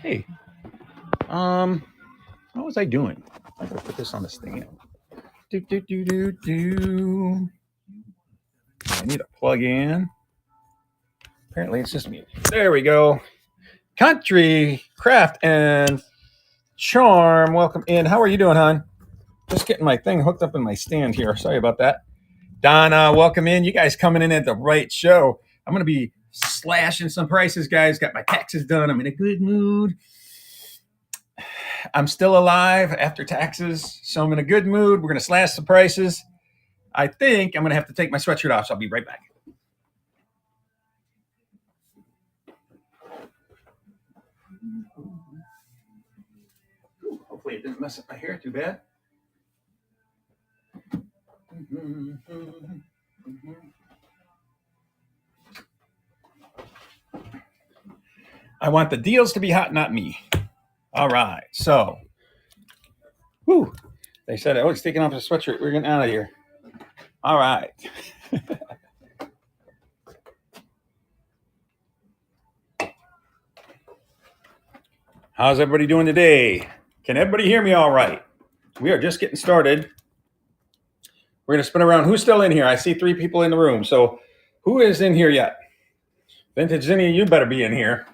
Hey, what was I doing? I gotta put this on the stand. Do do do do do. I need a plug in. Apparently, it's just me. There we go. Country Craft and Charm, welcome in. How are you doing, hon? Just getting my thing hooked up in my stand here. Sorry about that. Donna, welcome in. You guys coming in at the right show. I'm gonna be slashing some prices, guys. Got my taxes done. I'm in a good mood. I'm still alive after taxes, so I'm in a good mood. We're going to slash the prices. I think I'm going to have to take my sweatshirt off, so I'll be right back. Hopefully it didn't mess up my hair too bad. I want the deals to be hot, not me. All right, so, they said, oh, he's taking off his sweatshirt. We're getting out of here. All right. How's everybody doing today? Can everybody hear me all right? We are just getting started. We're going to spin around. Who's still in here? I see 3 people in the room. So who is in here yet? Vintage Zinnia, you better be in here.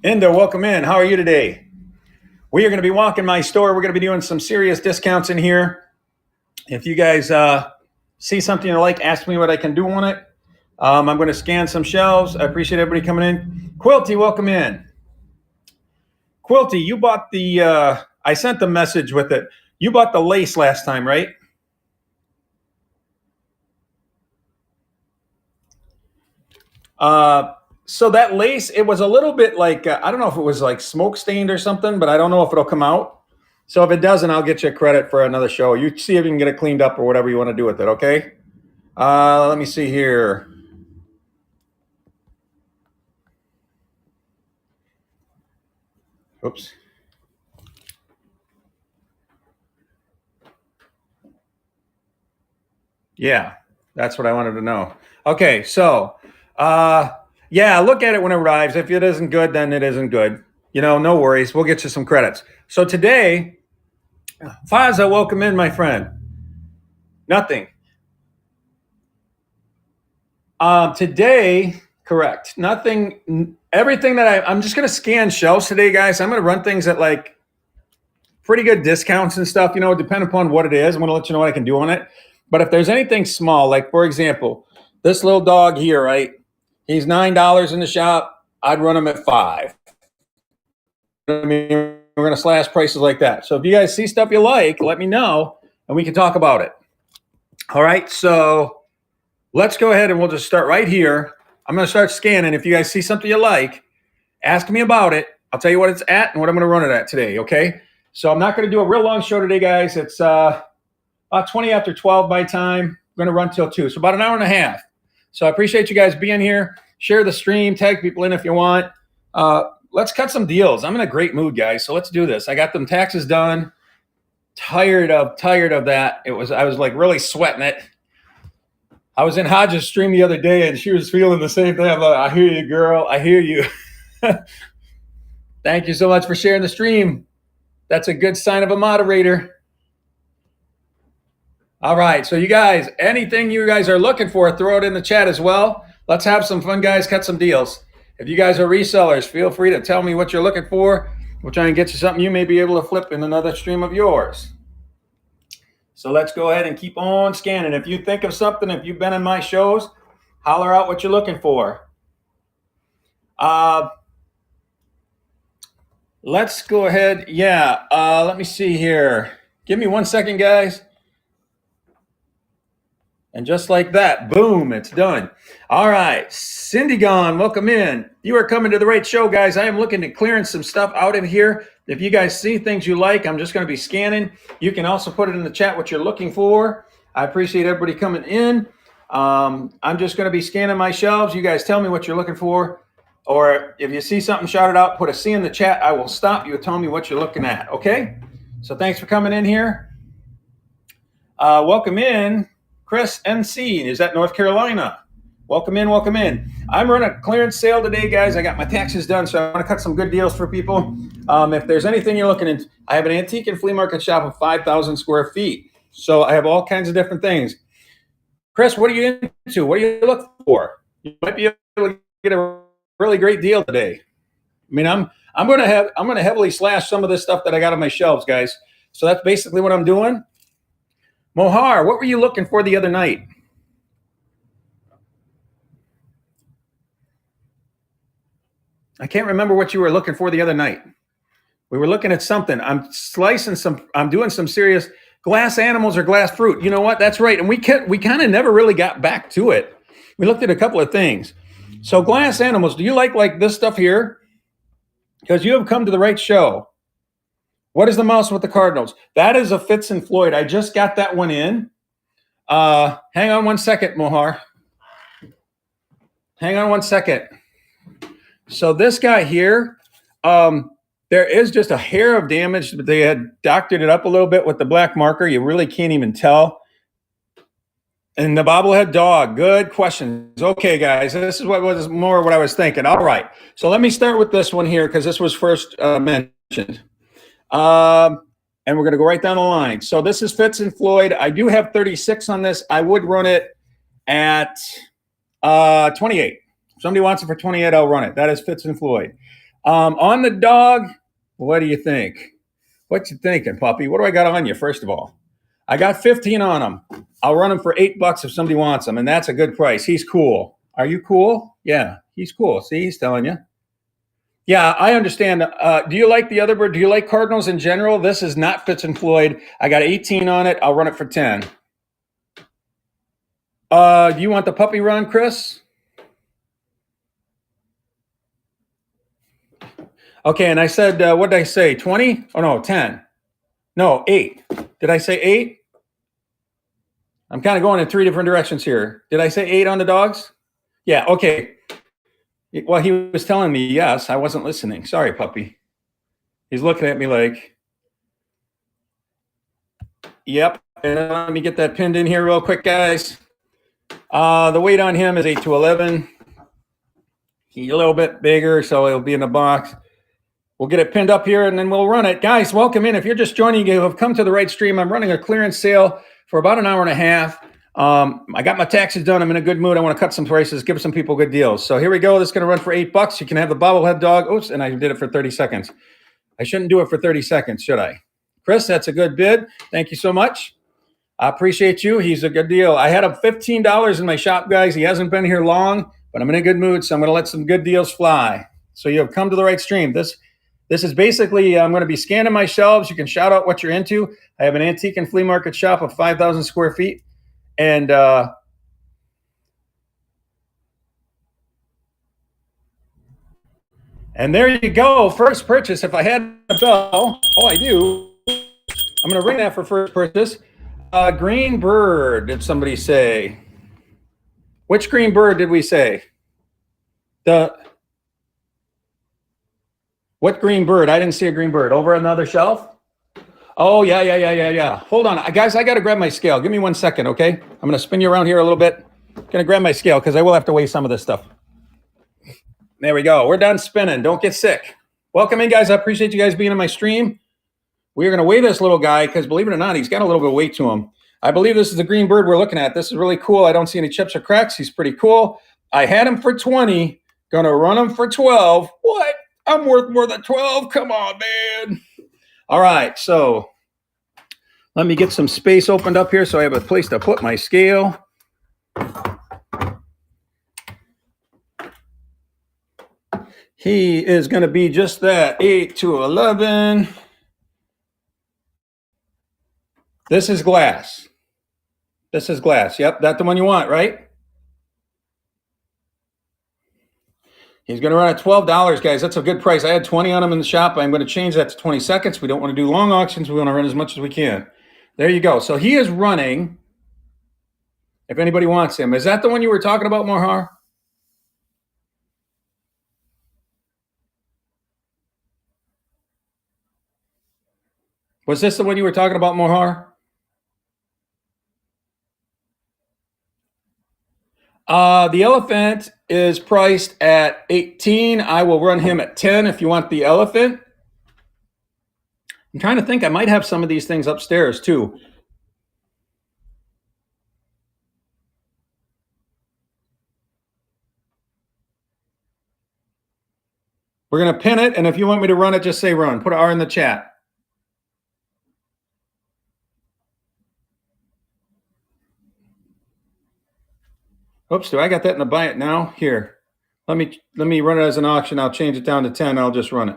Endo, welcome in. How are you today? We are going to be walking my store. We're going to be doing some serious discounts in here. If you guys see something you like, ask me what I can do on it. I'm going to scan some shelves. I appreciate everybody coming in. Quilty, welcome in. Quilty, you bought the, I sent the message with it. You bought the lace last time, right? So that lace, it was a little bit like, I don't know if it was like smoke stained or something, but I don't know if it'll come out. So if it doesn't, I'll get you a credit for another show. You see if you can get it cleaned up or whatever you want to do with it, okay? Let me see here. Oops. Yeah, that's what I wanted to know. Okay, so, yeah, look at it when it arrives. If it isn't good, then it isn't good. No worries. We'll get you some credits. So today, Faza, welcome in, my friend. Nothing. Today, correct. Nothing. Everything that I'm just going to scan shelves today, guys. I'm going to run things at like pretty good discounts and stuff, depending upon what it is. I'm going to let you know what I can do on it. But if there's anything small, like for example, this little dog here, right? He's $9 in the shop. I'd run him at $5. I mean, we're going to slash prices like that. So if you guys see stuff you like, let me know and we can talk about it. All right. So let's go ahead and we'll just start right here. I'm going to start scanning. If you guys see something you like, ask me about it. I'll tell you what it's at and what I'm going to run it at today. Okay. So I'm not going to do a real long show today, guys. It's about 20 after 12 my time. I'm going to run till 2. So about an hour and a half. So I appreciate you guys being here. Share the stream. Tag people in if you want. Let's cut some deals. I'm in a great mood, guys. So let's do this. I got them taxes done. Tired of that. I was like really sweating it. I was in Hodges' stream the other day, and she was feeling the same thing. I'm like, I hear you, girl. I hear you. Thank you so much for sharing the stream. That's a good sign of a moderator. All right. So you guys, anything you guys are looking for, throw it in the chat as well. Let's have some fun, guys. Cut some deals. If you guys are resellers, feel free to tell me what you're looking for. We'll try and get you something you may be able to flip in another stream of yours. So let's go ahead and keep on scanning. If you think of something, if you've been in my shows, holler out what you're looking for. Let's go ahead. Yeah, let me see here. Give me 1 second, guys. And just like that, boom, it's done. All right, Cindy Gone, welcome in. You are coming to the right show, guys. I am looking at clearing some stuff out of here. If you guys see things you like, I'm just going to be scanning. You can also put it in the chat what you're looking for. I appreciate everybody coming in. I'm just going to be scanning my shelves. You guys tell me what you're looking for. Or if you see something, shout it out, put a C in the chat. I will stop you and tell me what you're looking at, okay? So thanks for coming in here. Welcome in, Chris NC. Is that North Carolina? Welcome in, welcome in. I'm running a clearance sale today, guys. I got my taxes done, so I want to cut some good deals for people. If there's anything you're looking at, I have an antique and flea market shop of 5,000 square feet. So I have all kinds of different things. Chris, what are you into? What are you looking for? You might be able to get a really great deal today. I mean, I'm going to heavily slash some of this stuff that I got on my shelves, guys. So that's basically what I'm doing. Mohar, what were you looking for the other night? I can't remember what you were looking for the other night. We were looking at something. I'm doing some serious glass animals or glass fruit. You know what? That's right. And we kind of never really got back to it. We looked at a couple of things. So glass animals, do you like this stuff here? Because you have come to the right show. What is the mouse with the cardinals? That is a Fitz and Floyd. I just got that one in. Hang on one second, Mohar. Hang on one second. So this guy here, there is just a hair of damage, but they had doctored it up a little bit with the black marker. You really can't even tell. And the bobblehead dog, good questions. Okay, guys, this is what was more what I was thinking. All right, so let me start with this one here because this was first mentioned. And we're going to go right down the line. So this is Fitz and Floyd. I do have 36 on this. I would run it at 28. If somebody wants it for 28, I'll run it. That is Fitz and Floyd. On the dog, what do you think? What you thinking, puppy? What do I got on you, first of all? I got 15 on them. I'll run them for $8 if somebody wants them, and that's a good price. He's cool. Are you cool? Yeah, he's cool. See, he's telling you. Yeah, I understand. Do you like the other bird? Do you like cardinals in general? This is not Fitz and Floyd. I got 18 on it. I'll run it for 10. Do you want the puppy run, Chris? Okay, and I said, what did I say? 20? Oh, no, 10. No, 8. Did I say 8? I'm kind of going in 3 different directions here. Did I say 8 on the dogs? Yeah, okay. Well, he was telling me yes. I wasn't listening. Sorry, puppy. He's looking at me like, yep. And let me get that pinned in here real quick, guys. The weight on him is 8 to 11. He's a little bit bigger, so it'll be in the box. We'll get it pinned up here, and then we'll run it. Guys, welcome in. If you're just joining, you have come to the right stream. I'm running a clearance sale for about an hour and a half. I got my taxes done. I'm in a good mood. I want to cut some prices, give some people good deals. So here we go. This is going to run for $8. You can have the bobblehead dog. Oops, and I did it for 30 seconds. I shouldn't do it for 30 seconds, should I? Chris, that's a good bid. Thank you so much. I appreciate you. He's a good deal. I had him $15 in my shop, guys. He hasn't been here long, but I'm in a good mood, so I'm going to let some good deals fly. So you have come to the right stream. This is basically, I'm going to be scanning my shelves. You can shout out what you're into. I have an antique and flea market shop of 5,000 square feet. And there you go. First purchase. If I had a bell, oh, I do. I'm going to ring that for first purchase. Green bird, did somebody say? Which green bird did we say? What green bird? I didn't see a green bird. Over on the other shelf? Oh, yeah. Hold on. Guys, I got to grab my scale. Give me 1 second, okay? I'm going to spin you around here a little bit. Going to grab my scale because I will have to weigh some of this stuff. There we go. We're done spinning. Don't get sick. Welcome in, guys. I appreciate you guys being on my stream. We're going to weigh this little guy because, believe it or not, he's got a little bit of weight to him. I believe this is the green bird we're looking at. This is really cool. I don't see any chips or cracks. He's pretty cool. I had him for 20. Going to run him for 12. What? I'm worth more than 12? Come on, man. All right, so let me get some space opened up here so I have a place to put my scale. He is going to be just that, 8 to 11. This is glass. This is glass. Yep, that's the one you want, right? He's going to run at $12, guys. That's a good price. I had 20 on him in the shop. I'm going to change that to 20 seconds. We don't want to do long auctions. We want to run as much as we can. There you go. So he is running, if anybody wants him. Is that the one you were talking about, Mohar? Was this the one you were talking about, Mohar? The elephant is priced at 18. I will run him at 10 if you want the elephant. I'm trying to think. I might have some of these things upstairs too. We're going to pin it, and if you want me to run it, just say run. Put an R in the chat. Oops, do I got that in the buy it now? Here. Let me run it as an auction. I'll change it down to 10. I'll just run it.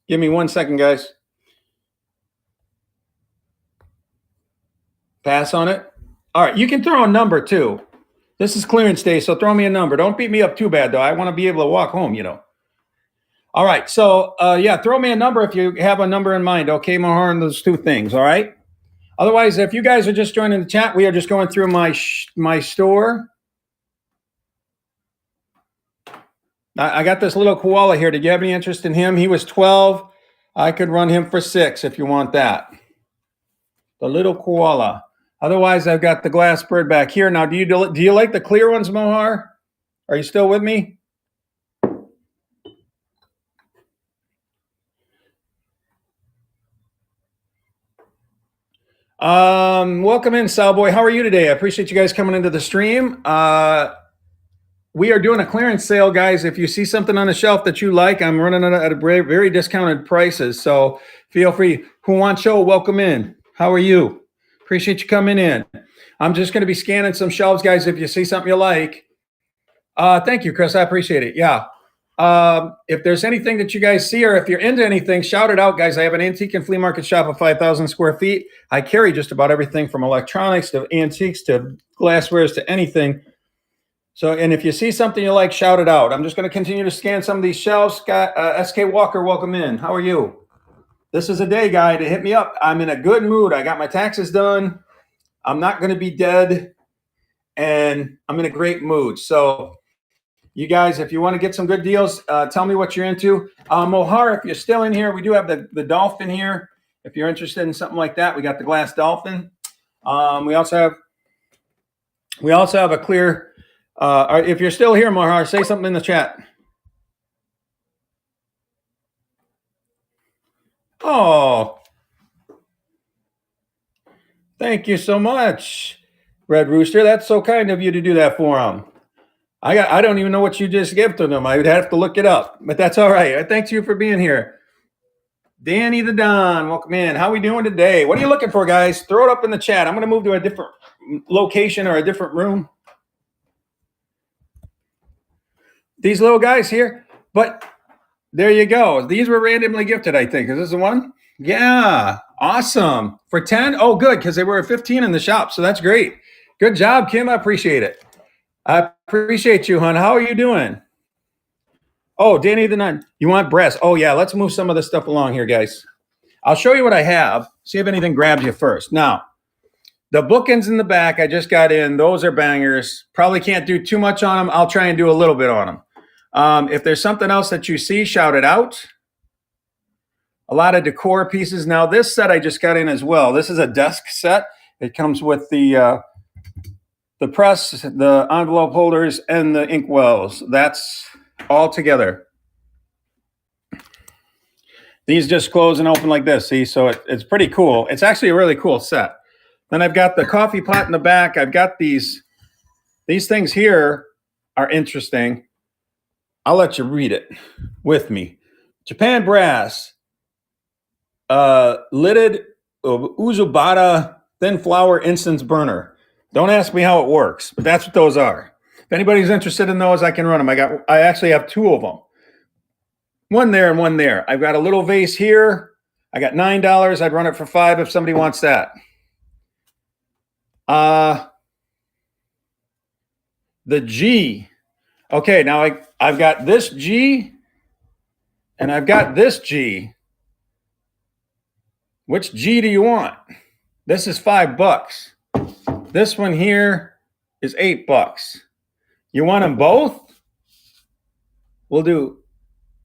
Give me 1 second, guys. Pass on it. All right, you can throw a number too. This is clearance day, so throw me a number. Don't beat me up too bad, though. I want to be able to walk home, you know. All right, so yeah, throw me a number if you have a number in mind. Okay, Mahar, and those two things, all right? Otherwise, if you guys are just joining the chat, we are just going through my store. I got this little koala here. Did you have any interest in him? He was 12. I could run him for 6 if you want that. The little koala. Otherwise, I've got the glass bird back here. Now, do you like the clear ones, Mohar? Are you still with me? Welcome in, Salboy. How are you today? I appreciate you guys coming into the stream. We are doing a clearance sale, guys. If you see something on the shelf that you like, I'm running it at a very, very discounted prices. So feel free. Juancho, welcome in. How are you? Appreciate you coming in. I'm just going to be scanning some shelves, guys. If you see something you like, thank you, Chris. I appreciate it. Yeah. If there's anything that you guys see, or if you're into anything, shout it out, guys. I have an antique and flea market shop of 5,000 square feet. I carry just about everything from electronics to antiques to glasswares to anything. So, and if you see something you like, shout it out. I'm just going to continue to scan some of these shelves. Scott, SK Walker, welcome in. How are you? This is a day, guy, to hit me up. I'm in a good mood. I got my taxes done. I'm not going to be dead, and I'm in a great mood. So, you guys, if you want to get some good deals, tell me what you're into. Mohar, if you're still in here, we do have the dolphin here. If you're interested in something like that, we got the glass dolphin. We also have a clear. If you're still here, Mohar, say something in the chat. Oh, thank you so much, Red Rooster. That's so kind of you to do that for him. I don't even know what you just gave to them. I would have to look it up, but that's all right. Thanks you for being here. Danny the Don, welcome in. How are we doing today? What are you looking for, guys? Throw it up in the chat. I'm going to move to a different location or a different room. These little guys here, but there you go. These were randomly gifted, I think. Is this the one? Yeah, awesome. For 10? Oh, good, because they were at 15 in the shop, so that's great. Good job, Kim. I appreciate it. I appreciate you, hon. How are you doing? Oh, Danny the Nun. You want breast? Oh, yeah. Let's move some of this stuff along here, guys. I'll show you what I have. See if anything grabs you first. Now, the bookends in the back, I just got in. Those are bangers. Probably can't do too much on them. I'll try and do a little bit on them. If there's something else that you see, shout it out. A lot of decor pieces. Now, this set I just got in as well. This is a desk set. It comes with the press, the envelope holders, and the ink wells. That's all together. These just close and open like this. See, so it's pretty cool. It's actually a really cool set. Then I've got the coffee pot in the back. I've got these things here are interesting. I'll let you read it with me. Japan Brass, lidded Uzubata thin flower incense burner. Don't ask me how it works, but that's what those are. If anybody's interested in those, I can run them. I actually have 2 of them. One there and one there. I've got a little vase here. I got $9. I'd run it for $5 if somebody wants that. The G. Okay, now I've got this G and I've got this G. Which G do you want? This is $5. This one here is $8. You want them both? We'll do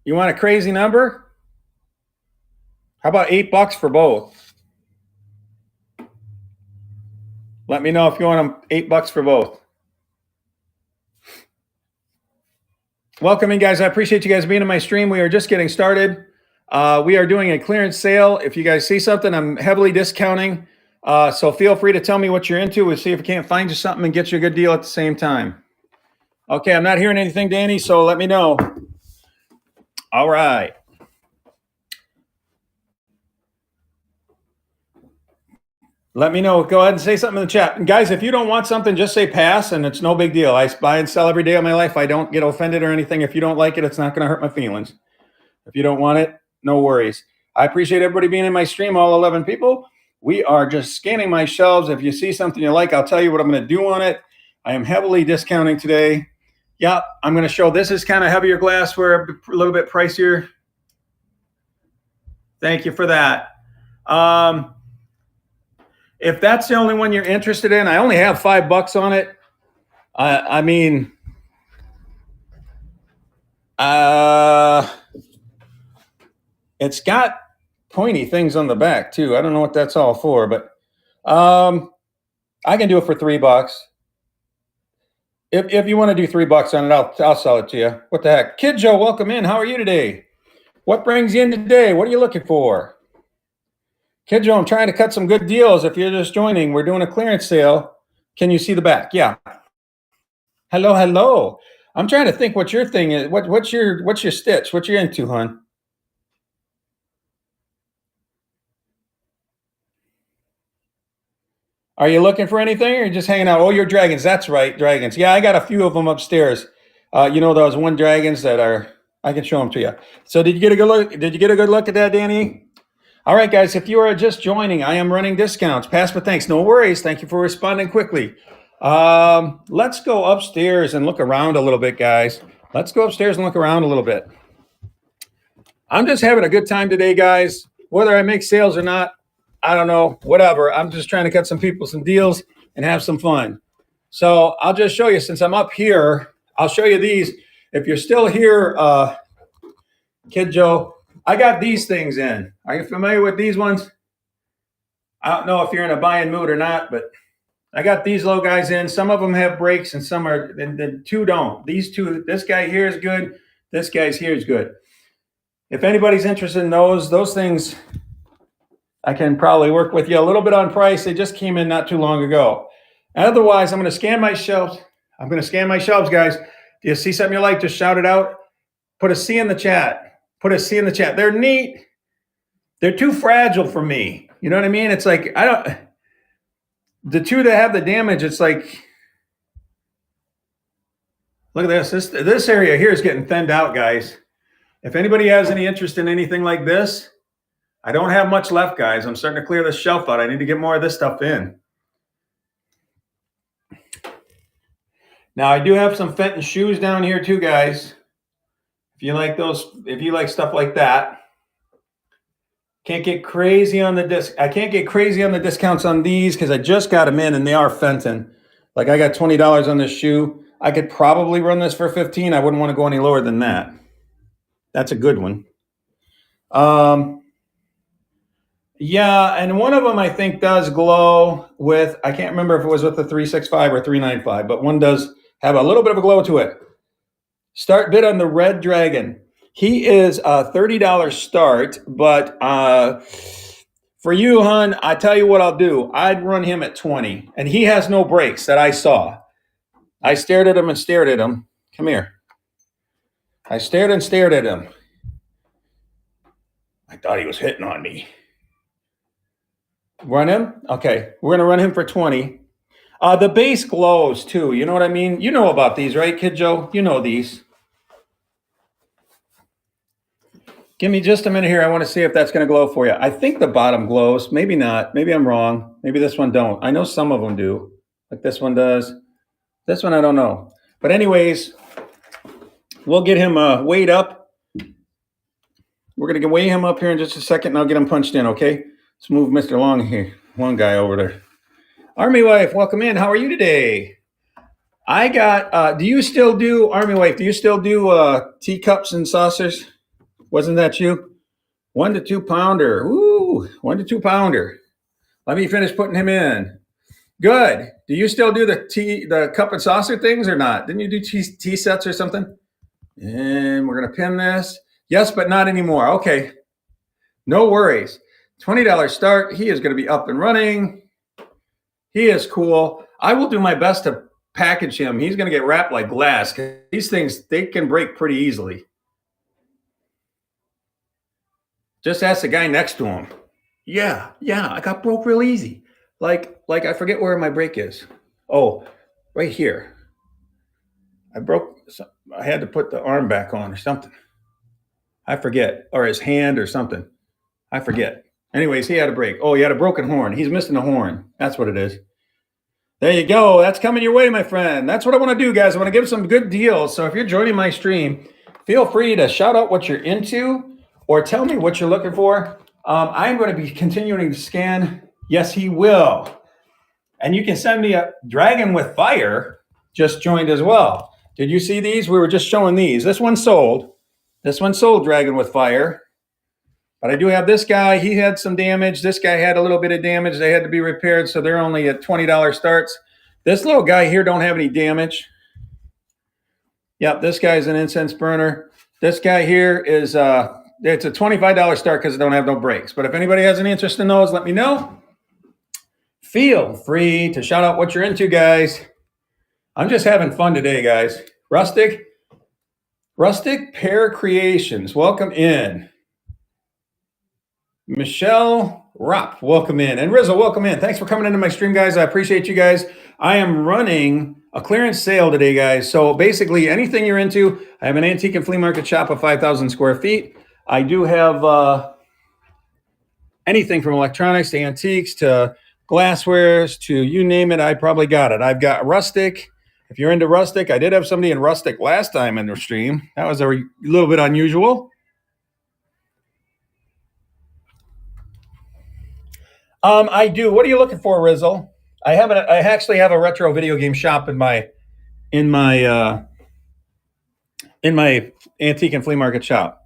You want a crazy number? How about $8 for both? Let me know if you want them $8 for both. Welcome in, guys. I appreciate you guys being in my stream. We are just getting started. We are doing a clearance sale. If you guys see something, I'm heavily discounting. So feel free to tell me what you're into. We'll see if we can't find you something and get you a good deal at the same time. Okay, I'm not hearing anything, Danny, so let me know. All right. Let me know. Go ahead and say something in the chat. And guys, if you don't want something, just say pass, and it's no big deal. I buy and sell every day of my life. I don't get offended or anything. If you don't like it, it's not going to hurt my feelings. If you don't want it, no worries. I appreciate everybody being in my stream, all 11 people. We are just scanning my shelves. If you see something you like, I'll tell you what I'm going to do on it. I am heavily discounting today. Yeah, I'm going to show this is kind of heavier glassware, a little bit pricier. Thank you for that. If that's the only one you're interested in, I only have $5 on it. I mean, it's got pointy things on the back too. I don't know what that's all for, but I can do it for $3. If you want to do $3 on it, I'll sell it to you. What the heck? Kid Joe, welcome in. How are you today? What brings you in today? What are you looking for? Kid Joe, I'm trying to cut some good deals. If you're just joining, we're doing a clearance sale. Can you see the back? Yeah. Hello, hello. I'm trying to think what your thing is. What's your stitch? What you into, hon? Are you looking for anything, or are you just hanging out? Oh, you're dragons. That's right, dragons. Yeah, I got a few of them upstairs. You know those one dragons that are. I can show them to you. So did you get a good look? Did you get a good look at that, Danny? All right, guys. If you are just joining, I am running discounts. Pass but thanks. No worries. Thank you for responding quickly. Let's go upstairs and look around a little bit, guys. Let's go upstairs and look around a little bit. I'm just having a good time today, guys. Whether I make sales or not, I don't know, whatever. I'm just trying to cut some people some deals and have some fun. So I'll just show you, since I'm up here, I'll show you these. If you're still here, Kid Joe, I got these things in. Are you familiar with these ones? I don't know if you're in a buying mood or not, but I got these little guys in. Some of them have brakes and some are, and the two don't. These two, this guy here is good. This guy's here is good. If anybody's interested in those things, I can probably work with you a little bit on price. They just came in not too long ago. Otherwise, I'm going to scan my shelves. I'm going to scan my shelves, guys. If you see something you like, just shout it out. Put a C in the chat. Put a C in the chat. They're neat. They're too fragile for me. You know what I mean? It's like, the two that have the damage, it's like, look at this. This area here is getting thinned out, guys. If anybody has any interest in anything like this, I don't have much left, guys. I'm starting to clear this shelf out. I need to get more of this stuff in. Now, I do have some Fenton shoes down here too, guys. If you like those, if you like stuff like that. Can't get crazy on the I can't get crazy on the discounts on these because I just got them in and they are Fenton. Like I got $20 on this shoe. I could probably run this for 15. I wouldn't want to go any lower than that. That's a good one. Yeah, and one of them I think does glow with, I can't remember if it was with the 365 or 395, but one does have a little bit of a glow to it. Start bid on the Red Dragon. He is a $30 start, but for you, hon, I tell you what I'll do. I'd run him at 20, and he has no brakes that I saw. I stared at him and stared at him. Come here. I stared and stared at him. I thought he was hitting on me. Run him? Okay, we're going to run him for 20. The base glows too. You know what I mean? You know about these, right, Kid Joe? You know these. Give me just a minute here. I want to see if that's going to glow for you. I think the bottom glows. Maybe not. Maybe I'm wrong. Maybe this one don't. I know some of them do. Like this one does. This one I don't know. But anyways, we'll get him weighed up. We're going to weigh him up here in just a second, and I'll get him punched in, okay? Let's move Mr. Long here. One guy over there. Army Wife, welcome in. How are you today? I got, do you still do, Army Wife, do you still do teacups and saucers? Wasn't that you? 1 to 2 pounder. Ooh, 1 to 2 pounder. Let me finish putting him in. Good. Do you still do the cup and saucer things or not? Didn't you do tea sets or something? And we're going to pin this. Yes, but not anymore. Okay. No worries. $20 start. He is going to be up and running. He is cool. I will do my best to package him. He's going to get wrapped like glass. These things, they can break pretty easily. Just ask the guy next to him. Yeah, I got broke real easy. Like I forget where my brake is. Oh, right here. I had to put the arm back on or something. I forget. Or his hand or something. I forget. Anyways, he had a brake. Oh, he had a broken horn. He's missing a horn. That's what it is. There you go. That's coming your way, my friend. That's what I want to do, guys. I want to give some good deals. So if you're joining my stream, feel free to shout out what you're into or tell me what you're looking for. I'm going to be continuing to scan. Yes, he will. And you can send me a Dragon with Fire just joined as well. Did you see these? We were just showing these. This one sold. This one sold, Dragon with Fire. But I do have this guy. He had some damage. This guy had a little bit of damage. They had to be repaired, so they're only at $20 starts. This little guy here don't have any damage. Yep, this guy's an incense burner. This guy here is it's a $25 start because it don't have no brakes. But if anybody has any interest in those, let me know. Feel free to shout out what you're into, guys. I'm just having fun today, guys. Rustic Pear Creations, welcome in. Michelle Ropp, welcome in. And Rizzo, welcome in. Thanks for coming into my stream, guys. I appreciate you guys. I am running a clearance sale today, guys. So basically anything you're into, I have an antique and flea market shop of 5,000 square feet. I do have anything from electronics to antiques to glasswares to you name it, I probably got it. I've got rustic. If you're into rustic, I did have somebody in rustic last time in the stream. That was a little bit unusual. I do. What are you looking for, Rizzle? I actually have a retro video game shop in my antique and flea market shop.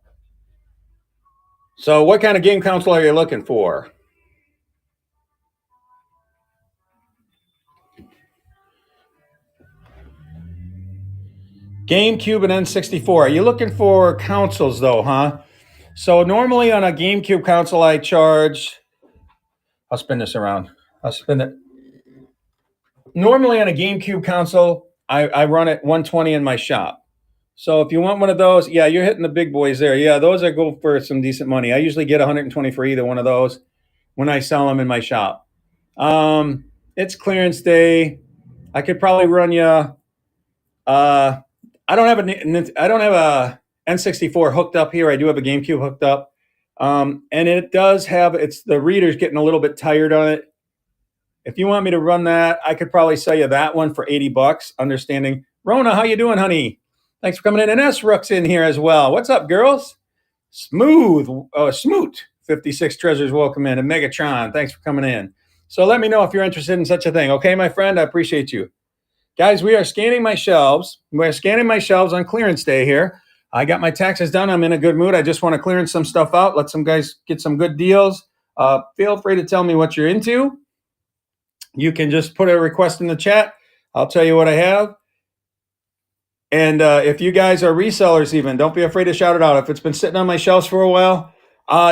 So what kind of game console are you looking for? GameCube and N64. Are you looking for consoles though, huh? So normally on a GameCube console, I charge, I'll spin this around. I'll spin it. Normally on a GameCube console, I run it 120 in my shop. So if you want one of those, yeah, you're hitting the big boys there. Yeah, those are go for some decent money. I usually get 120 for either one of those when I sell them in my shop. It's clearance day. I could probably run you. I don't have a N64 hooked up here. I do have a GameCube hooked up, and it does have the reader's getting a little bit tired on it. If you want me to run that, I could probably sell you that one for $80. Understanding, Rona, how you doing, honey? Thanks for coming in. And S Rook's in here as well. What's up, girls? Smoot 56 Treasures, welcome in. And Megatron, thanks for coming in. So let me know if you're interested in such a thing. Okay, my friend, I appreciate you. Guys, we are scanning my shelves. We're scanning my shelves on clearance day here. I got my taxes done. I'm in a good mood. I just want to clearance some stuff out. Let some guys get some good deals. Feel free to tell me what you're into. You can just put a request in the chat. I'll tell you what I have. And if you guys are resellers even, don't be afraid to shout it out. If it's been sitting on my shelves for a while.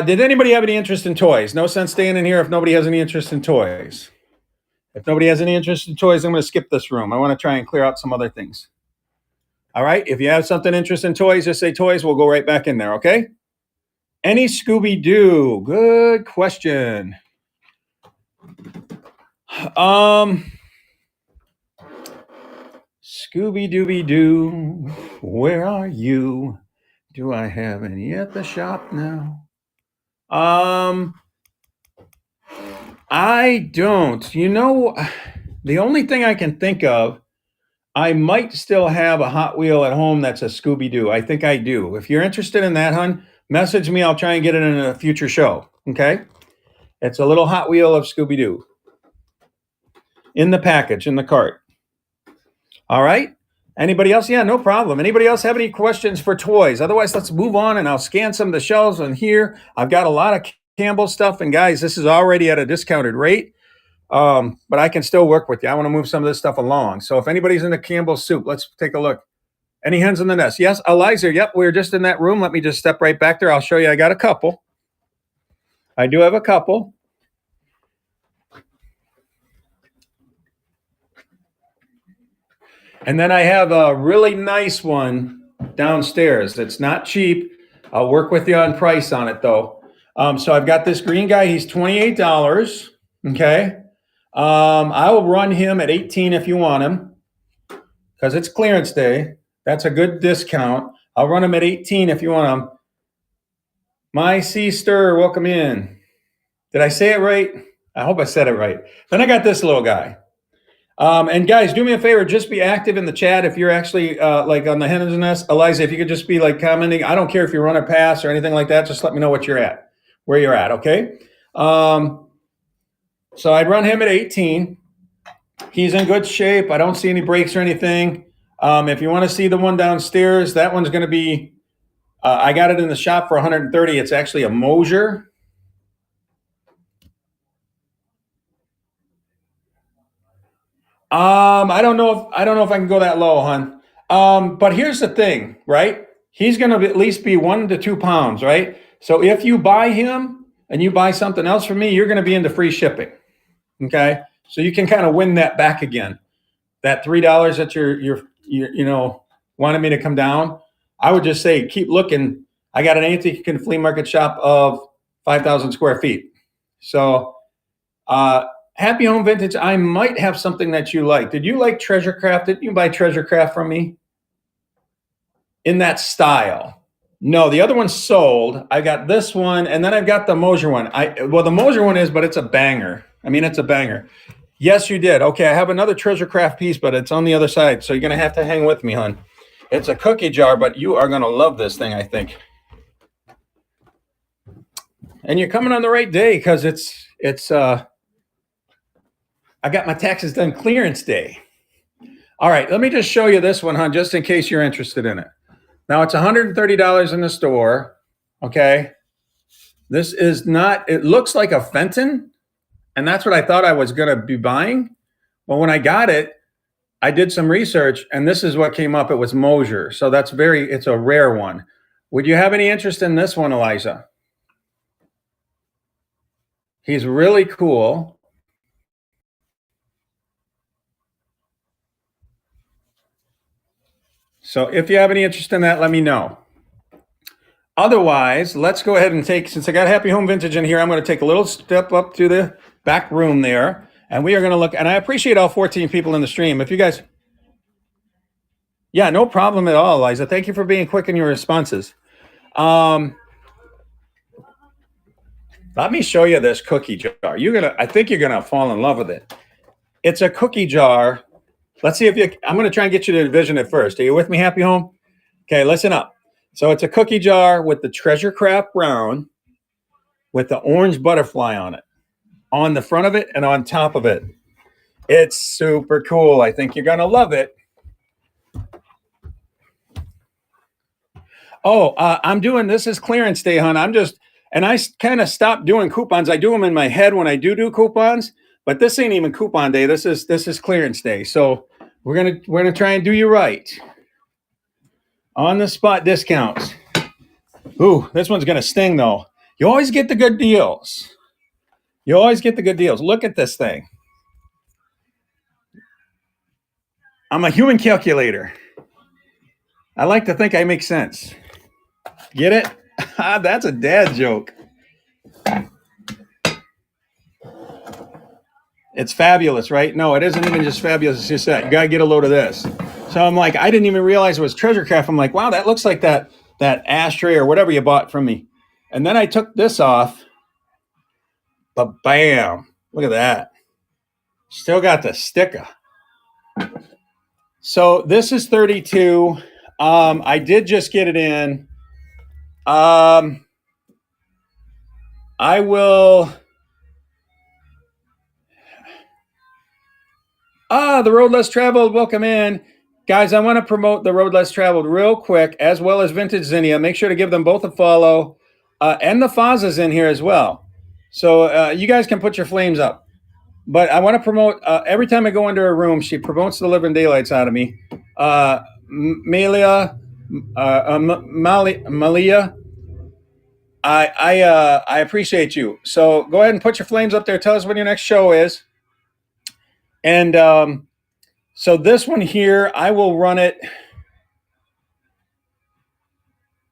Did anybody have any interest in toys? No sense staying in here if nobody has any interest in toys. If nobody has any interest in toys, I'm going to skip this room. I want to try and clear out some other things. All right. If you have something interested in toys, just say toys. We'll go right back in there. Okay. Any Scooby-Doo? Good question. Scooby-Dooby-Doo, where are you? Do I have any at the shop now? I don't. You know, the only thing I can think of, I might still have a Hot Wheel at home that's a Scooby-Doo. I think I do. If you're interested in that, hon, message me. I'll try and get it in a future show. Okay? It's a little Hot Wheel of Scooby-Doo in the package, in the cart. All right? Anybody else? Yeah, no problem. Anybody else have any questions for toys? Otherwise, let's move on and I'll scan some of the shelves on here. I've got a lot of Campbell stuff. And guys, this is already at a discounted rate, but I can still work with you. I want to move some of this stuff along. So if anybody's in the Campbell soup, let's take a look. Any hens in the nest? Yes, Eliza. Yep, we were just in that room. Let me just step right back there. I'll show you. I got a couple. I do have a couple. And then I have a really nice one downstairs. It's not cheap. I'll work with you on price on it though. So I've got this green guy. He's $28. Okay. I will run him at 18 if you want him because it's clearance day. That's a good discount. I'll run him at 18 if you want him. My sister, welcome in. Did I say it right? I hope I said it right. Then I got this little guy. And guys, do me a favor, just be active in the chat. If you're actually like on the hen's nest, Eliza, if you could just be like commenting, I don't care if you run a pass or anything like that. Just let me know what you're at, where you're at. Okay. So I'd run him at 18. He's in good shape. I don't see any breaks or anything. If you want to see the one downstairs, that one's going to be, I got it in the shop for 130. It's actually a Mosier. I don't know if I can go that low, hon. But here's the thing, right? He's going to at least be 1 to 2 pounds, right? So if you buy him and you buy something else from me, you're going to be into free shipping. Okay. So you can kind of win that back again. That $3 that you're wanted me to come down. I would just say, keep looking. I got an antique flea market shop of 5,000 square feet. So, Happy Home Vintage, I might have something that you like. Did you like Treasure Craft? Didn't you buy Treasure Craft from me? In that style? No, the other one's sold. I got this one, and then I've got the Mosier one. The Mosier one is, but it's a banger. I mean, it's a banger. Yes, you did. Okay, I have another Treasure Craft piece, but it's on the other side, so you're going to have to hang with me, hon. It's a cookie jar, but you are going to love this thing, I think. And you're coming on the right day because it's I got my taxes done clearance day. All right, let me just show you this one, hon, just in case you're interested in it. Now, it's $130 in the store, okay? This is not, it looks like a Fenton, and that's what I thought I was going to be buying. Well, when I got it, I did some research, and this is what came up. It was Mosier, so it's a rare one. Would you have any interest in this one, Eliza? He's really cool. So if you have any interest in that, let me know. Otherwise, let's go ahead and since I got Happy Home Vintage in here, I'm going to take a little step up to the back room there, and we are going to look, and I appreciate all 14 people in the stream. If you guys, yeah, no problem at all, Eliza. Thank you for being quick in your responses. Let me show you this cookie jar. I think you're going to fall in love with it. It's a cookie jar. Let's see I'm going to try and get you to envision it first. Are you with me, Happy Home? Okay, listen up. So it's a cookie jar with the Treasure Craft brown with the orange butterfly on it, on the front of it and on top of it. It's super cool. I think you're going to love it. Oh, I'm doing, this is clearance day, hon. And I kind of stopped doing coupons. I do them in my head when I do coupons, but this ain't even coupon day. This is clearance day. So we're gonna try and do you right. On the spot discounts. Ooh, this one's gonna sting though. You always get the good deals. Look at this thing. I'm a human calculator. I like to think I make sense. Get it? That's a dad joke. It's fabulous, right? No, it isn't even just fabulous. It's just that you got to get a load of this. So I'm like, I didn't even realize it was Treasure Craft. I'm like, wow, that looks like that ashtray or whatever you bought from me. And then I took this off, but bam, look at that. Still got the sticker. So this is 32. I did just get it in. I will. The road less traveled. Welcome in. Guys, I want to promote the Road Less Traveled real quick, as well as Vintage Zinnia. Make sure to give them both a follow, and the Faza's in here as well. So you guys can put your flames up. But I want to promote, every time I go into her room, she promotes the living daylights out of me. Malia, I appreciate you. So go ahead and put your flames up there. Tell us when your next show is. And so this one here, I will run it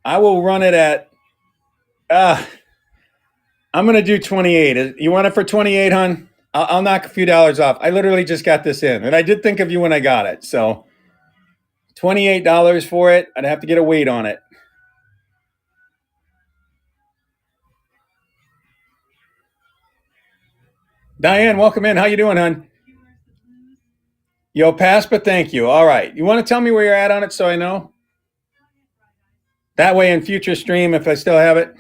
at, I'm going to do 28. You want it for 28, hon? I'll knock a few dollars off. I literally just got this in, and I did think of you when I got it. So $28 for it. I'd have to get a weight on it. Diane, welcome in. How you doing, hon? Yo, pass, but thank you. All right. You want to tell me where you're at on it so I know? That way in future stream, if I still have it.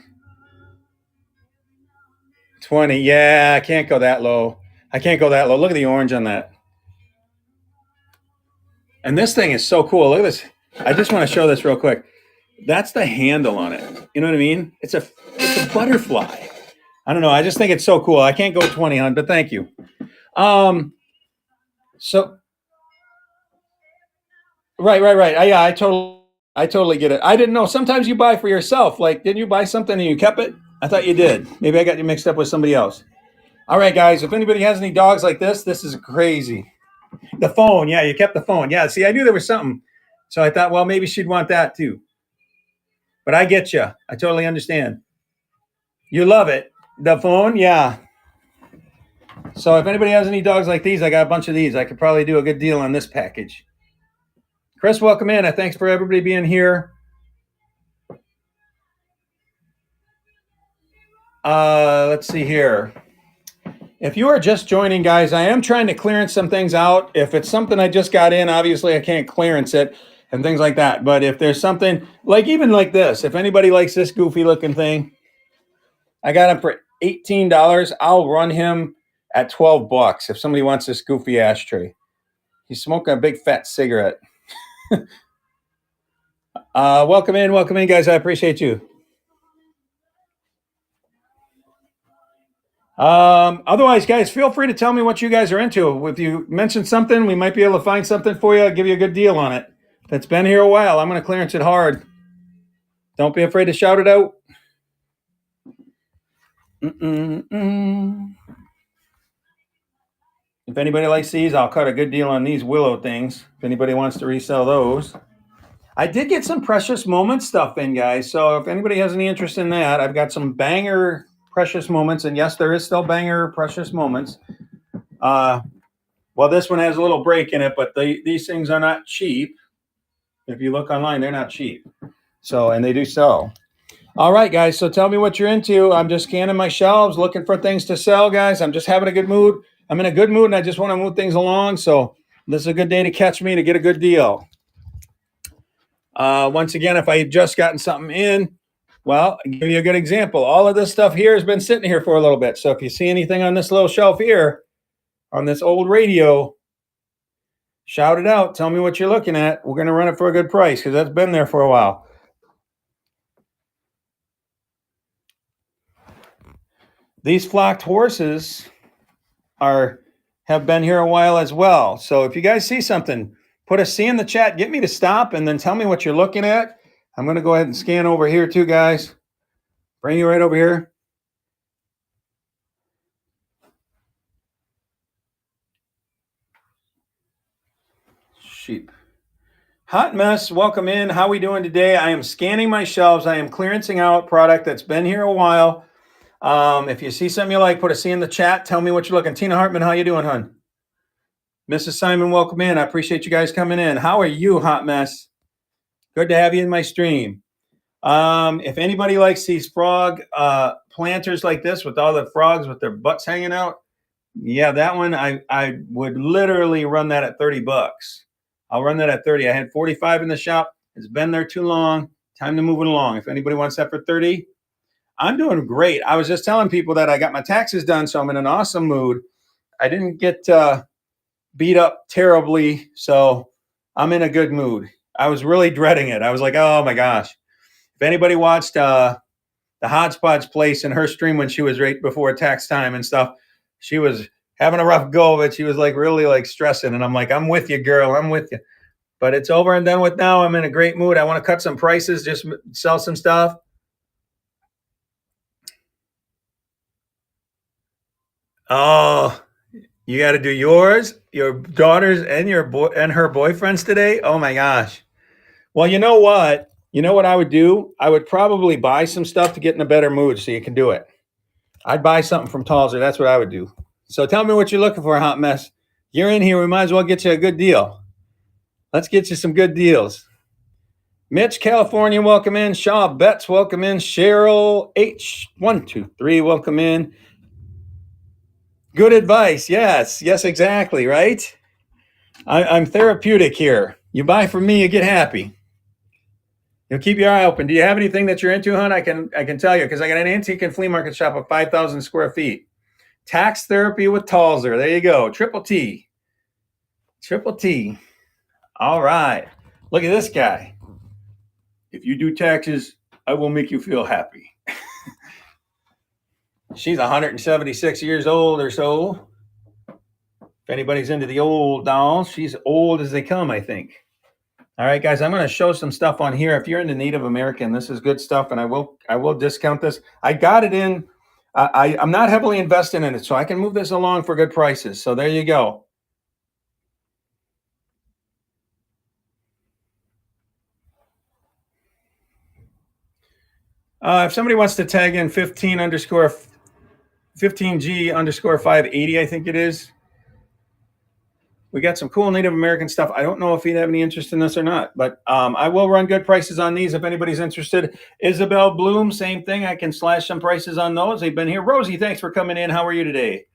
20. Yeah, I can't go that low. I can't go that low. Look at the orange on that. And this thing is so cool. Look at this. I just want to show this real quick. That's the handle on it. You know what I mean? It's a butterfly. I don't know. I just think it's so cool. I can't go 20, hon, but thank you. So right. Yeah, I totally get it. I didn't know. Sometimes you buy for yourself. Like, didn't you buy something and you kept it? I thought you did. Maybe I got you mixed up with somebody else. All right, guys. If anybody has any dogs like this is crazy. The phone. Yeah, you kept the phone. Yeah, see, I knew there was something. So I thought, well, maybe she'd want that too. But I get you. I totally understand. You love it. The phone? Yeah. So if anybody has any dogs like these, I got a bunch of these. I could probably do a good deal on this package. Chris, welcome in. Thanks for everybody being here. Let's see here. If you are just joining, guys, I am trying to clearance some things out. If it's something I just got in, obviously I can't clearance it and things like that. But if there's something like even like this, if anybody likes this goofy looking thing, I got him for $18. I'll run him at $12 if somebody wants this goofy ashtray. He's smoking a big fat cigarette. Welcome in, guys. I appreciate you. Otherwise, guys, feel free to tell me what you guys are into. If you mention something, we might be able to find something for you. I'll give you a good deal on it. If it's been here a while, I'm going to clearance it hard. Don't be afraid to shout it out. If anybody likes these, I'll cut a good deal on these willow things. If anybody wants to resell those. I did get some Precious Moments stuff in, guys. So if anybody has any interest in that, I've got some banger Precious Moments. And yes, there is still banger Precious Moments. Well, this one has a little break in it, but these things are not cheap. If you look online, they're not cheap. So, and they do sell. All right, guys. So tell me what you're into. I'm just scanning my shelves, looking for things to sell, guys. I'm just having a good mood. I'm in a good mood, and I just want to move things along. So this is a good day to catch me to get a good deal. Once again, if I had just gotten something in, well, I'll give you a good example. All of this stuff here has been sitting here for a little bit. So if you see anything on this little shelf here, on this old radio, shout it out. Tell me what you're looking at. We're going to run it for a good price because that's been there for a while. These flocked horses have been here a while as well. So if you guys see something, put a C in the chat. Get me to stop and then tell me what you're looking at. I'm going to go ahead and scan over here too, guys. Bring you right over here. Sheep. Hot Mess, welcome in. How are we doing today? I am scanning my shelves. I am clearancing out product that's been here a while. If you see something you like, put a C in the chat. Tell me what you're looking. Tina Hartman, how you doing, hon? Mrs. Simon, welcome in. I appreciate you guys coming in. How are you, Hot Mess? Good to have you in my stream. If anybody likes these frog planters like this with all the frogs with their butts hanging out, yeah, that one I would literally run that at $30. I'll run that at 30. I had 45 in the shop. It's been there too long. Time to move it along. If anybody wants that for 30, I'm doing great. I was just telling people that I got my taxes done, so I'm in an awesome mood. I didn't get beat up terribly, so I'm in a good mood. I was really dreading it. I was like, oh my gosh. If anybody watched the Hodgepodge place in her stream when she was right before tax time and stuff, she was having a rough go of it. She was like really like stressing. And I'm like, I'm with you, girl. I'm with you. But it's over and done with now. I'm in a great mood. I want to cut some prices, just sell some stuff. Oh, you got to do yours, your daughters, and your boy and her boyfriends today. Oh my gosh. Well, you know what? You know what I would do? I would probably buy some stuff to get in a better mood so you can do it. I'd buy something from Talzer. That's what I would do. So tell me what you're looking for, hot mess. You're in here. We might as well get you a good deal. Let's get you some good deals. Mitch, California, welcome in. Shaw Betts, welcome in. Cheryl H123, welcome in. Good advice. Yes, exactly, right? I'm therapeutic here. You buy from me, you get happy. You'll keep your eye open. Do you have anything that you're into, hon? I can tell you because I got an antique and flea market shop of 5,000 square feet. Tax therapy with Talzer. There you go. Triple T. All right. Look at this guy. If you do taxes, I will make you feel happy. She's 176 years old or so. If anybody's into the old dolls, she's old as they come, I think. All right, guys, I'm going to show some stuff on here. If you're into Native American, this is good stuff, and I will discount this. I got it in. I'm not heavily invested in it, so I can move this along for good prices. So there you go. If somebody wants to tag in 15G_580, I think it is. We got some cool Native American stuff. I don't know if you'd have any interest in this or not, but I will run good prices on these if anybody's interested. Isabel Bloom, same thing. I can slash some prices on those. They've been here. Rosie, thanks for coming in. How are you today?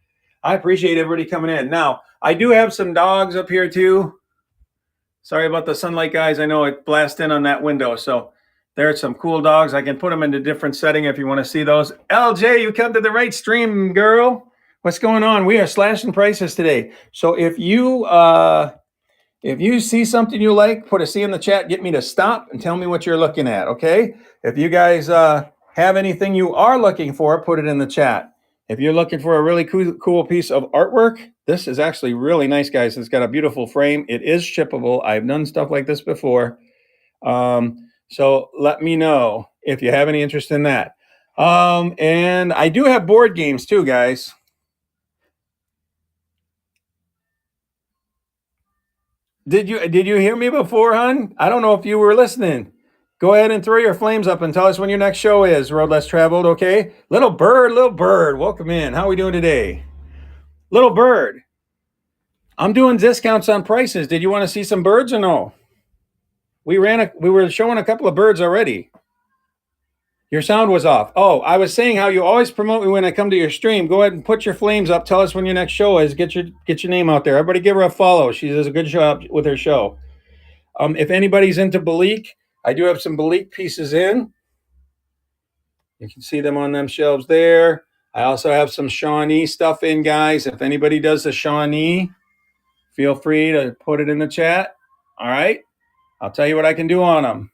I appreciate everybody coming in. Now, I do have some dogs up here too. Sorry about the sunlight, guys. I know it blasts in on that window. So there's some cool dogs. I can put them into different setting if you want to see those. LJ, you come to the right stream, girl. What's going on? We are slashing prices today. So if you see something you like, put a C in the chat, get me to stop and tell me what you're looking at, okay? If you guys have anything you are looking for, put it in the chat. If you're looking for a really cool piece of artwork, this is actually really nice, guys. It's got a beautiful frame. It is shippable. I've done stuff like this before. So let me know if you have any interest in that. And I do have board games too, guys. Did you hear me before, hon? I don't know if you were listening. Go ahead and throw your flames up and tell us when your next show is, Road Less Traveled, okay? Little bird, welcome in. How are we doing today? Little bird, I'm doing discounts on prices. Did you want to see some birds or no? We were showing a couple of birds already. Your sound was off. Oh, I was saying how you always promote me when I come to your stream. Go ahead and put your flames up. Tell us when your next show is. Get your name out there. Everybody give her a follow. She does a good job with her show. If anybody's into Balik, I do have some Balik pieces in. You can see them on them shelves there. I also have some Shawnee stuff in, guys. If anybody does the Shawnee, feel free to put it in the chat. All right. I'll tell you what I can do on them.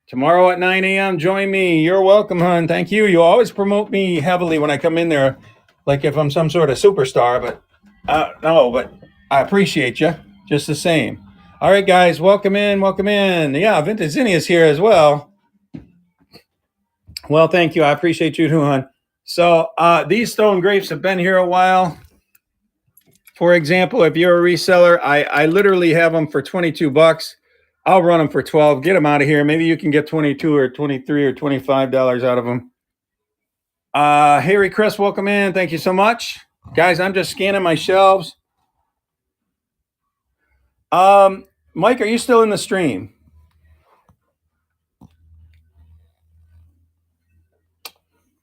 Tomorrow at 9 a.m., join me. You're welcome, hon. Thank you. You always promote me heavily when I come in there, like if I'm some sort of superstar, but no, but I appreciate you just the same. All right, guys, welcome in. Yeah, Vintage Zinni is here as well. Well, thank you. I appreciate you too, hon. So these stone grapes have been here a while. For example, if you're a reseller, I literally have them for $22. I'll run them for 12. Get them out of here. Maybe you can get 22 or 23 or $25 out of them. Harry Chris, welcome in. Thank you so much. Guys, I'm just scanning my shelves. Mike, are you still in the stream?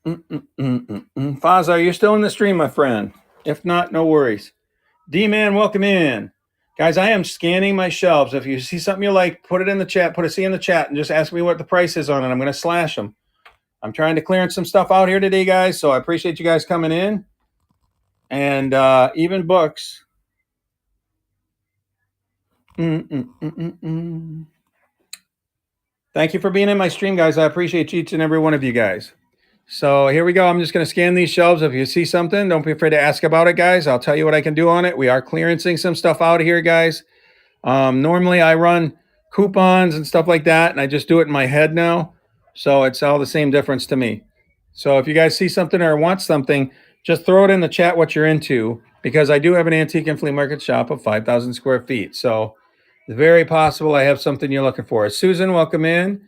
Faz, are you still in the stream, my friend? If not, no worries. D-Man, welcome in. Guys, I am scanning my shelves. If you see something you like, put it in the chat. Put a C in the chat and just ask me what the price is on it. I'm going to slash them. I'm trying to clearance some stuff out here today, guys, so I appreciate you guys coming in. And even books. Thank you for being in my stream, guys. I appreciate each and every one of you guys. So here we go. I'm just going to scan these shelves. If you see something, don't be afraid to ask about it, guys. I'll tell you what I can do on it. We are clearancing some stuff out of here, guys. Normally I run coupons and stuff like that, and I just do it in my head now. So it's all the same difference to me. So if you guys see something or want something, just throw it in the chat what you're into, because I do have an antique and flea market shop of 5,000 square feet. So it's very possible I have something you're looking for. Susan, welcome in.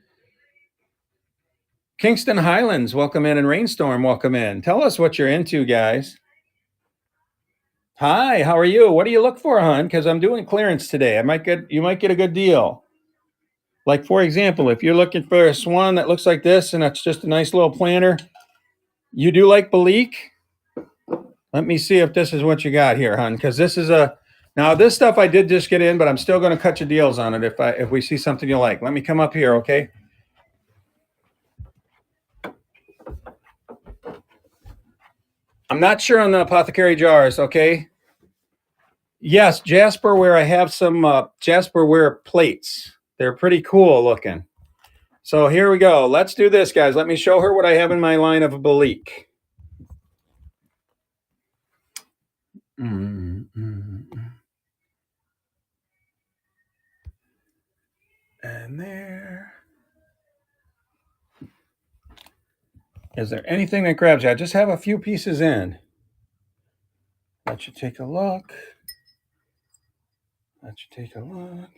Kingston Highlands, welcome in. And Rainstorm, welcome in. Tell us what you're into, guys. Hi, how are you? What do you look for, hon? Because I'm doing clearance today. You might get a good deal. Like, for example, if you're looking for a swan that looks like this and it's just a nice little planter, you do like Belique? Let me see if this is what you got here, hon, because this is now this stuff I did just get in, but I'm still going to cut you deals on it if we see something you like. Let me come up here, okay? I'm not sure on the apothecary jars, okay? Yes, Jasperware. I have some Jasperware plates. They're pretty cool looking. So here we go. Let's do this, guys. Let me show her what I have in my line of a Belique. And there. Is there anything that grabs you? I just have a few pieces in. Let you take a look. Let you take a look.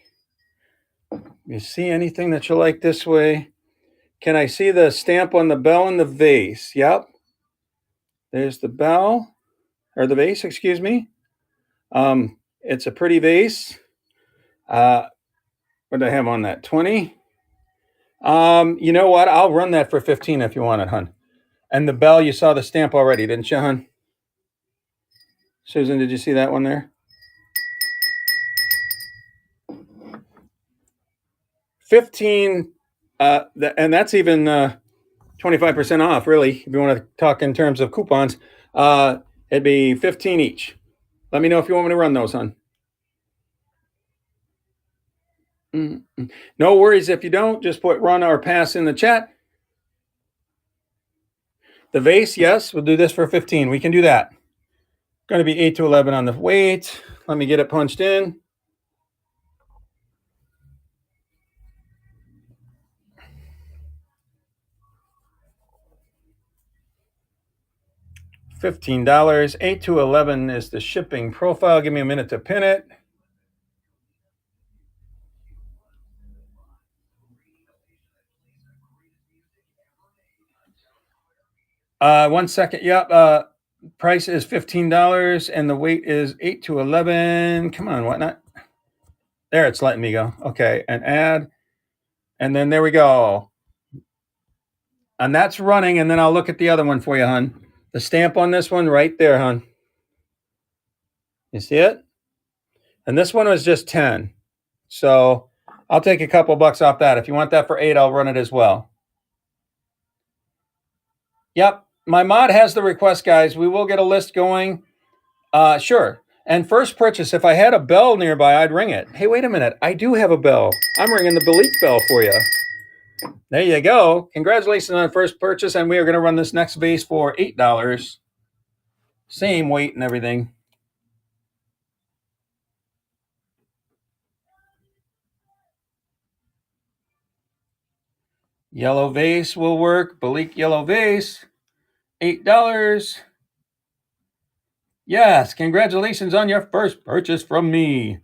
You see anything that you like this way? Can I see the stamp on the bell and the vase? Yep. There's the bell, or the vase, excuse me. It's a pretty vase. What do I have on that? 20? You know what? I'll run that for 15 if you want it, hon. And the bell, you saw the stamp already, didn't you, hon? Susan, did you see that one there? 15, and that's even 25% off, really. If you want to talk in terms of coupons, it'd be 15 each. Let me know if you want me to run those, hon. No worries if you don't. Just put run or pass in the chat. The vase, yes, we'll do this for 15. We can do that. Going to be 8 to 11 on the weight. Let me get it punched in. $15. 8 to 11 is the shipping profile. Give me a minute to pin it. One second. Yep. Price is $15 and the weight is 8 to 11. Come on, whatnot. There, it's letting me go. Okay, and add. And then there we go. And that's running, and then I'll look at the other one for you, hon. The stamp on this one right there, hon. You see it? And this one was just 10. So I'll take a couple bucks off that. If you want that for 8, I'll run it as well. Yep. My mod has the request, guys. We will get a list going. Sure. And first purchase, if I had a bell nearby, I'd ring it. Hey, wait a minute. I do have a bell. I'm ringing the Belique bell for you. There you go. Congratulations on first purchase. And we are going to run this next vase for $8. Same weight and everything. Yellow vase will work. Belique yellow vase. $8. Yes, congratulations on your first purchase from me.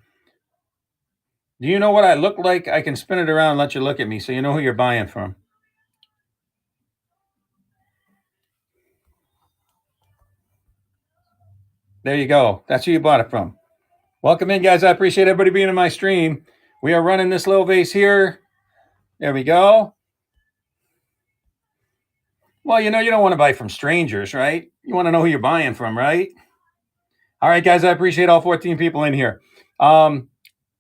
Do you know what I look like? I can spin it around and let you look at me so you know who you're buying from. There you go. That's who you bought it from. Welcome in, guys. I appreciate everybody being in my stream. We are running this little vase here. There we go. Well, you know, you don't want to buy from strangers, right? You want to know who you're buying from, right? All right, guys, I appreciate all 14 people in here.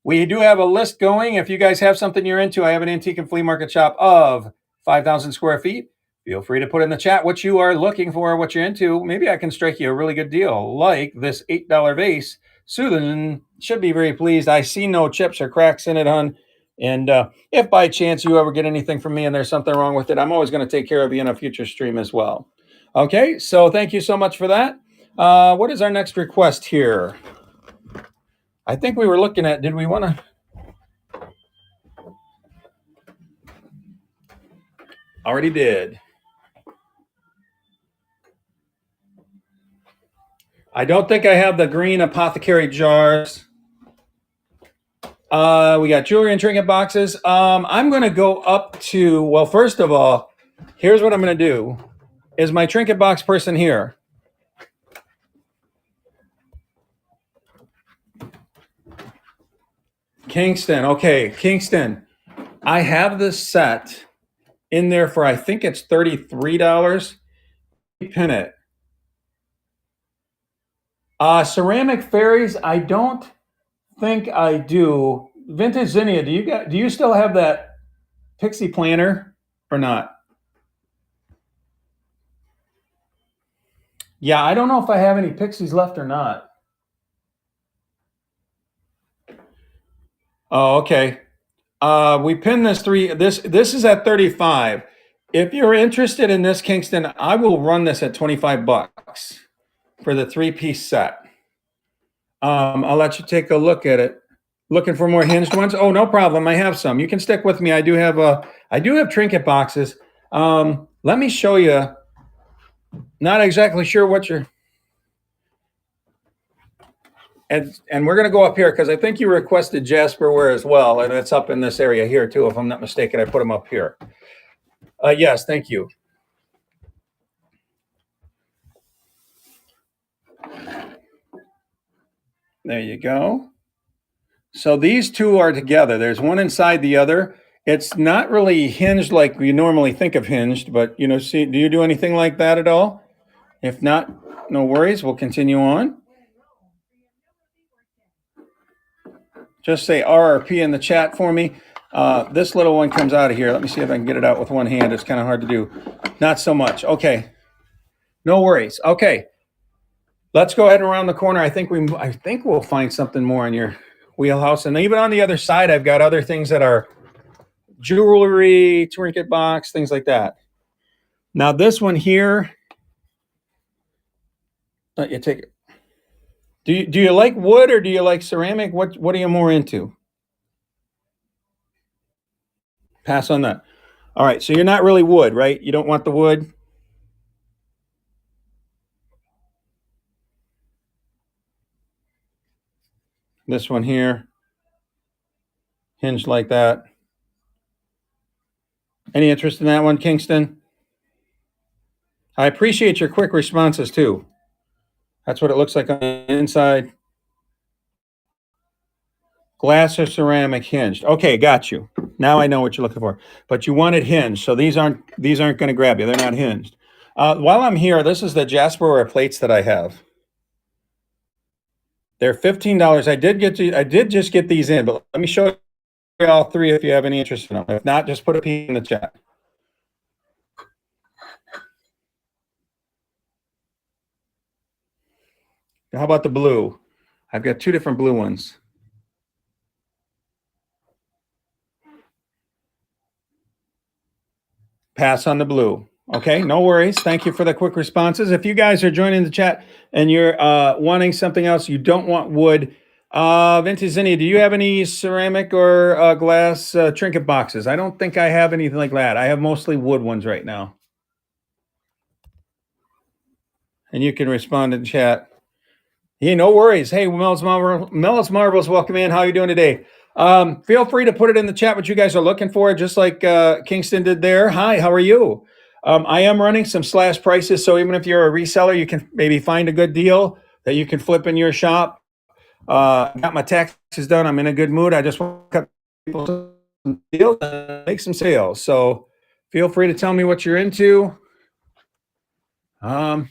We do have a list going. If you guys have something you're into, I have an antique and flea market shop of 5,000 square feet. Feel free to put in the chat what you are looking for, what you're into. Maybe I can strike you a really good deal, like this $8 vase. Susan should be very pleased. I see no chips or cracks in it, hon. And if by chance you ever get anything from me and there's something wrong with it, I'm always going to take care of you in a future stream as well. Okay, so thank you so much for that. What is our next request here? I think we were looking at, did we want to? Already did. I don't think I have the green apothecary jars. We got jewelry and trinket boxes. I'm going to go up to, well, first of all, here's what I'm going to do. Is my trinket box person here? Kingston. Okay, Kingston. I have this set in there for, I think it's $33. Pin it. Ceramic fairies, I don't think I do. Vintage Zinnia, do you still have that pixie planner or not? Yeah, I don't know if I have any pixies left or not. Oh, okay. We pinned this this is at 35. If you're interested in this, Kingston, I will run this at 25 bucks for the 3-piece set. I'll let you take a look at it. Looking for more hinged ones? Oh, no problem. I have some. You can stick with me. I do have trinket boxes. Let me show you. Not exactly sure what you're. And we're going to go up here because I think you requested Jasperware as well, and it's up in this area here too. If I'm not mistaken, I put them up here. Yes, thank you. There you go. So these two are together. There's one inside the other. It's not really hinged like we normally think of hinged, but see, do you do anything like that at all? If not, no worries. We'll continue on. Just say RRP in the chat for me. This little one comes out of here. Let me see if I can get it out with one hand. It's kind of hard to do. Not so much. Okay. No worries. Okay. Let's go ahead and around the corner. I think we'll find something more in your wheelhouse. And even on the other side, I've got other things that are jewelry, trinket box, things like that. Now this one here, let you take it. Do you like wood or do you like ceramic? What are you more into? Pass on that. All right, so you're not really wood, right? You don't want the wood? This one here, hinged like that. Any interest in that one, Kingston? I appreciate your quick responses too. That's what it looks like on the inside. Glass or ceramic hinged. Okay, got you. Now I know what you're looking for. But you want it hinged, so these aren't going to grab you. They're not hinged. While I'm here, this is the Jasperware plates that I have. They're $15. I did just get these in, but let me show you all three if you have any interest in them. If not, just put a P in the chat. How about the blue? I've got two different blue ones. Pass on the blue. Okay, no worries. Thank you for the quick responses. If you guys are joining the chat and you're wanting something else, you don't want wood, Vintage Zinnia, do you have any ceramic or glass trinket boxes? I don't think I have anything like that. I have mostly wood ones right now. And you can respond in chat. Hey, no worries. Hey, Mel's Marbles, welcome in. How are you doing today? Feel free to put it in the chat what you guys are looking for, just like Kingston did there. Hi, how are you? I am running some slash prices, so even if you're a reseller, you can maybe find a good deal that you can flip in your shop. Got my taxes done. I'm in a good mood. I just want to cut people some deals and make some sales. So feel free to tell me what you're into. I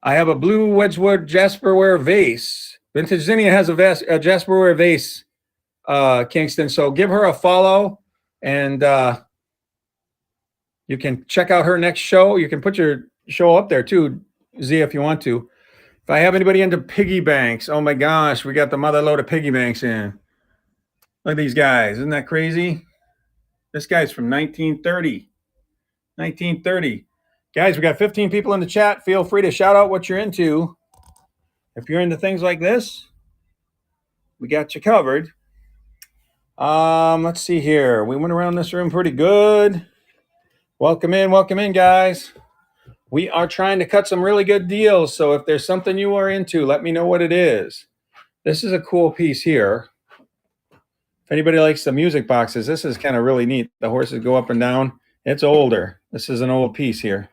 have a blue Wedgwood Jasperware vase. Vintage Zinnia has a Jasperware vase, Kingston. So give her a follow, and you can check out her next show. You can put your show up there too, Z, if you want to. If I have anybody into piggy banks, oh my gosh, we got the mother load of piggy banks in. Look at these guys. Isn't that crazy? This guy's from 1930. 1930. Guys, we got 15 people in the chat. Feel free to shout out what you're into. If you're into things like this, we got you covered. Let's see here. We went around this room pretty good. Welcome in, guys. We are trying to cut some really good deals. So if there's something you are into, let me know what it is. This is a cool piece here. If anybody likes the music boxes, this is kind of really neat. The horses go up and down. It's older. This is an old piece here.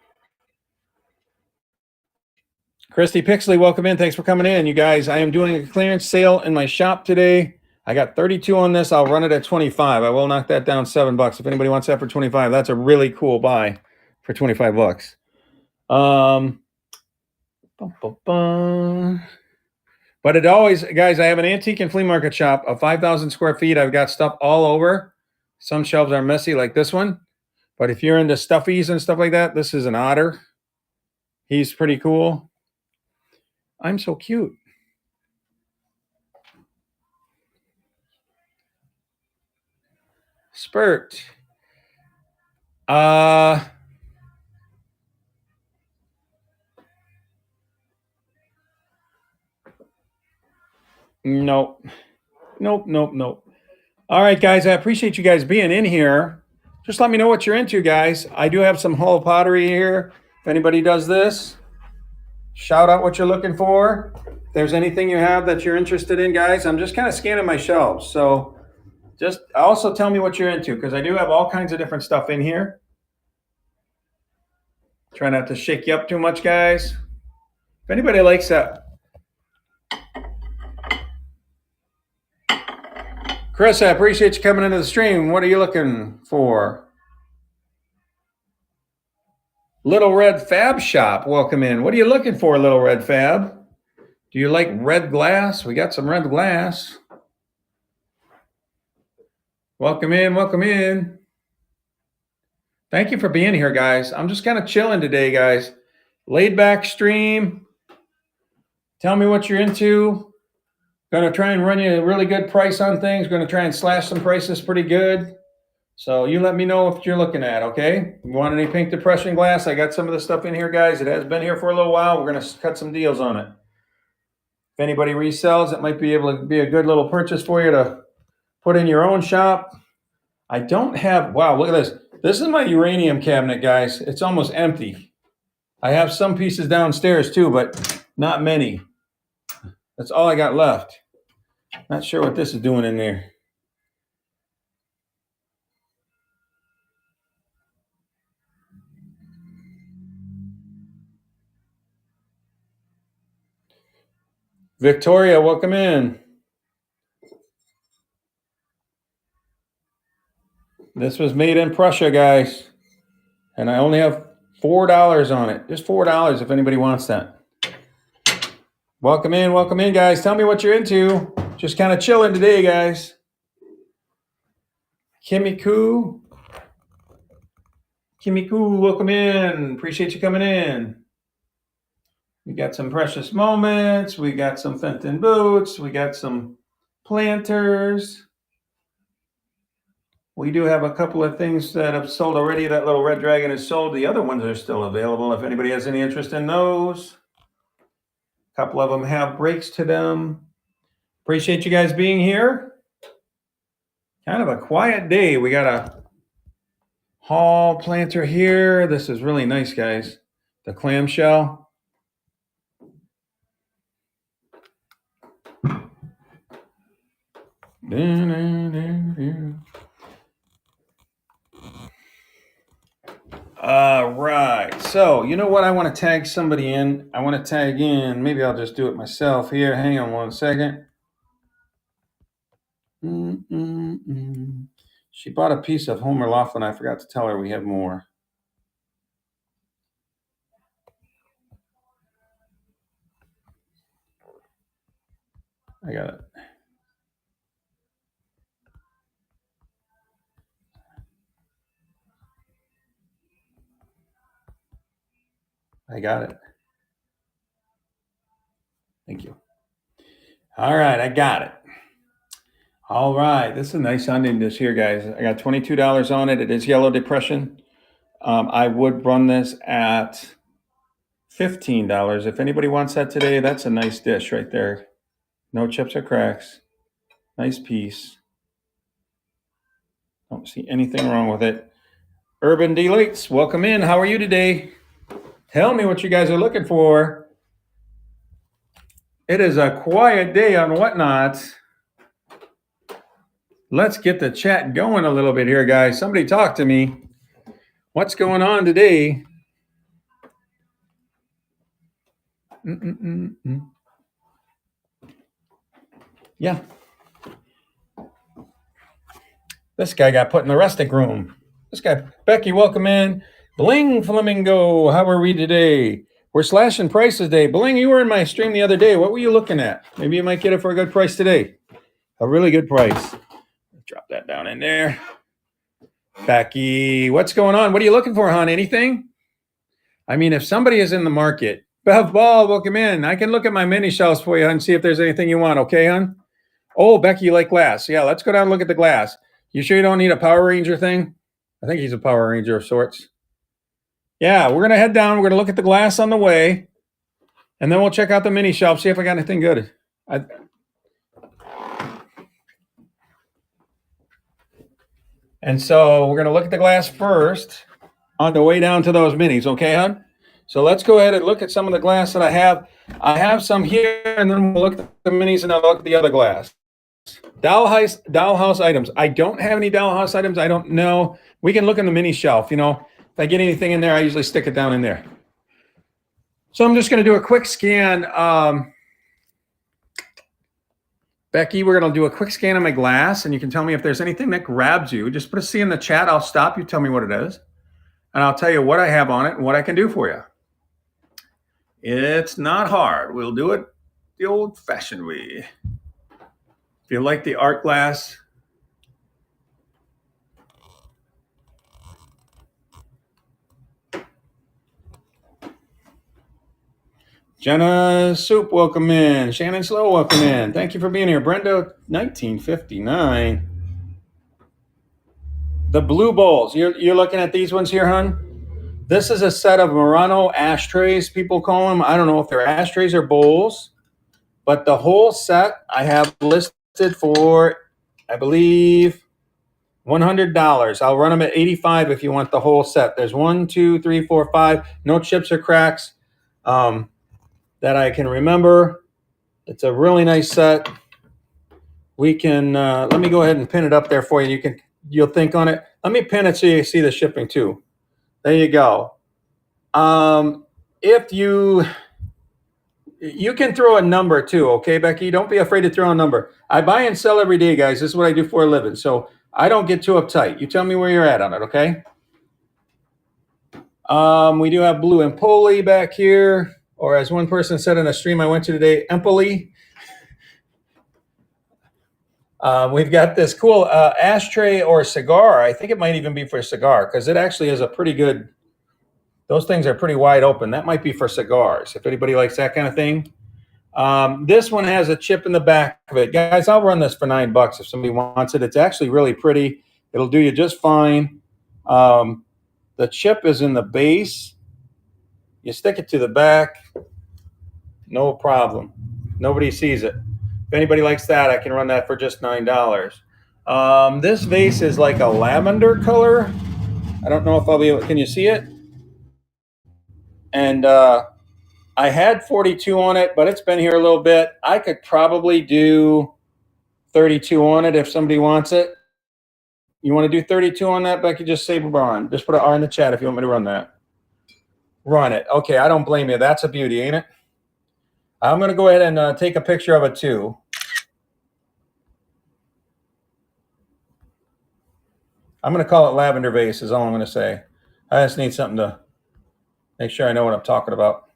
Christy Pixley, welcome in. Thanks for coming in, you guys. I am doing a clearance sale in my shop today. I got 32 on this. I'll run it at 25. I will knock that down $7. If anybody wants that for 25, that's a really cool buy for 25 bucks. But it always, guys, I have an antique and flea market shop of 5,000 square feet. I've got stuff all over. Some shelves are messy like this one. But if you're into stuffies and stuff like that, this is an otter. He's pretty cool. I'm so cute. Spurt. Nope. All right, guys, I appreciate you guys being in here. Just let me know what you're into, guys. I do have some Hull pottery here. If anybody does this, shout out what you're looking for. If there's anything you have that you're interested in, guys, I'm just kind of scanning my shelves. So just also tell me what you're into, because I do have all kinds of different stuff in here. Try not to shake you up too much, guys. If anybody likes that. Chris, I appreciate you coming into the stream. What are you looking for? Little Red Fab Shop, welcome in. What are you looking for, Little Red Fab? Do you like red glass? We got some red glass. Welcome in. Thank you for being here, guys. I'm just kind of chilling today, guys. Laid back stream. Tell me what you're into. Going to try and run you a really good price on things. Going to try and slash some prices pretty good. So you let me know what you're looking at, okay? You want any pink depression glass? I got some of the stuff in here, guys. It has been here for a little while. We're going to cut some deals on it. If anybody resells, it might be able to be a good little purchase for you to put in your own shop. I don't have, wow, look at this. This is my uranium cabinet, guys. It's almost empty. I have some pieces downstairs too, but not many. That's all I got left. Not sure what this is doing in there. Victoria, welcome in. This was made in Prussia, guys. And I only have $4 on it. Just $4 if anybody wants that. Welcome in, guys. Tell me what you're into. Just kind of chilling today, guys. Kimmy Koo, welcome in. Appreciate you coming in. We got some Precious Moments. We got some Fenton boots. We got some planters. We do have a couple of things that have sold already. That little red dragon is sold. The other ones are still available if anybody has any interest in those. A couple of them have breaks to them. Appreciate you guys being here. Kind of a quiet day. We got a Hall planter here. This is really nice, guys. The clamshell. All right. So, you know what? I want to tag somebody in. I want to tag in. Maybe I'll just do it myself here. Hang on one second. She bought a piece of Homer Laughlin. I forgot to tell her we have more. I got it. I got it. All right, I got it. All right, this is a nice onion dish here, guys. I got $22 on it. It is Yellow Depression. I would run this at $15. If anybody wants that today, that's a nice dish right there. No chips or cracks. Nice piece. Don't see anything wrong with it. Urban Delights, welcome in. How are you today? Tell me what you guys are looking for. It is a quiet day on Whatnot. Let's get the chat going a little bit here, guys. Somebody talk to me. What's going on today? Yeah. This guy got put in the resting room. This guy, Becky, welcome in. Bling Flamingo, how are we today? We're slashing prices today. Bling, you were in my stream the other day. What were you looking at? Maybe you might get it for a good price today. A really good price. Drop that down in there. Becky, what's going on? What are you looking for, hon? Anything? I mean, if somebody is in the market, Bev Ball, welcome in. I can look at my mini shelves for you and see if there's anything you want. Okay, hon? Oh, Becky, you like glass. Yeah, let's go down and look at the glass. You sure you don't need a Power Ranger thing? I think he's a Power Ranger of sorts. Yeah, we're going to head down. We're going to look at the glass on the way. And then we'll check out the mini shelf, see if I got anything good. And so we're going to look at the glass first on the way down to those minis, okay, hon? So let's go ahead and look at some of the glass that I have. I have some here, and then we'll look at the minis, and I'll look at the other glass. Dollhouse items. I don't have any dollhouse items. I don't know. We can look in the mini shelf. You know, if I get anything in there, I usually stick it down in there. So I'm just going to do a quick scan. Becky, we're going to do a quick scan of my glass, and you can tell me if there's anything that grabs you. Just put a C in the chat. I'll stop you. Tell me what it is, and I'll tell you what I have on it and what I can do for you. It's not hard. We'll do it the old-fashioned way. If you like the art glass, Jenna Soup, welcome in. Shannon Slow, welcome in. Thank you for being here. Brenda, 1959. The blue bowls. You're looking at these ones here, hon? This is a set of Murano ashtrays, people call them. I don't know if they're ashtrays or bowls, but the whole set I have listed for, I believe, $100. I'll run them at $85 if you want the whole set. There's 1, 2, 3, 4, 5. No chips or cracks. That I can remember. It's a really nice set. We can let me go ahead and pin it up there for you. You'll think on it. Let me pin it so you see the shipping too. There you go. If you can throw a number too, okay, Becky? Don't be afraid to throw a number. I buy and sell every day, guys. This is what I do for a living, so I don't get too uptight. You tell me where you're at on it, okay? We do have Blue Empoli back here. Or as one person said in a stream I went to today, Empoli. We've got this cool ashtray or cigar. I think it might even be for a cigar because it actually is a pretty good, those things are pretty wide open. That might be for cigars if anybody likes that kind of thing. This one has a chip in the back of it. Guys, I'll run this for $9 if somebody wants it. It's actually really pretty. It'll do you just fine. The chip is in the base. You stick it to the back, no problem. Nobody sees it. If anybody likes that, I can run that for just $9. This vase is like a lavender color. I don't know if I'll be able, can you see it? And I had 42 on it, but it's been here a little bit. I could probably do 32 on it if somebody wants it. You want to do 32 on that, Becky? Just say Ron. Just put an R in the chat if you want me to run that. Run it. Okay, I don't blame you. That's a beauty, ain't it? I'm going to go ahead and take a picture of it too. I'm going to call it lavender vase is all I'm going to say. I just need something to make sure I know what I'm talking about.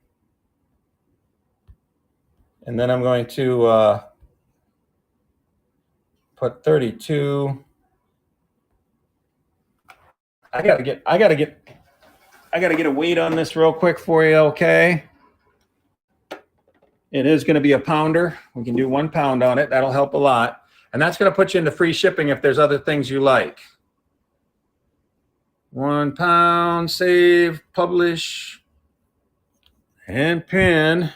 And then I'm going to put 32. I gotta get a weight on this real quick for you, okay? It is going to be a pounder. We can do 1 pound on it. That'll help a lot. And that's going to put you into free shipping if there's other things you like. 1 pound, save, publish, and pin.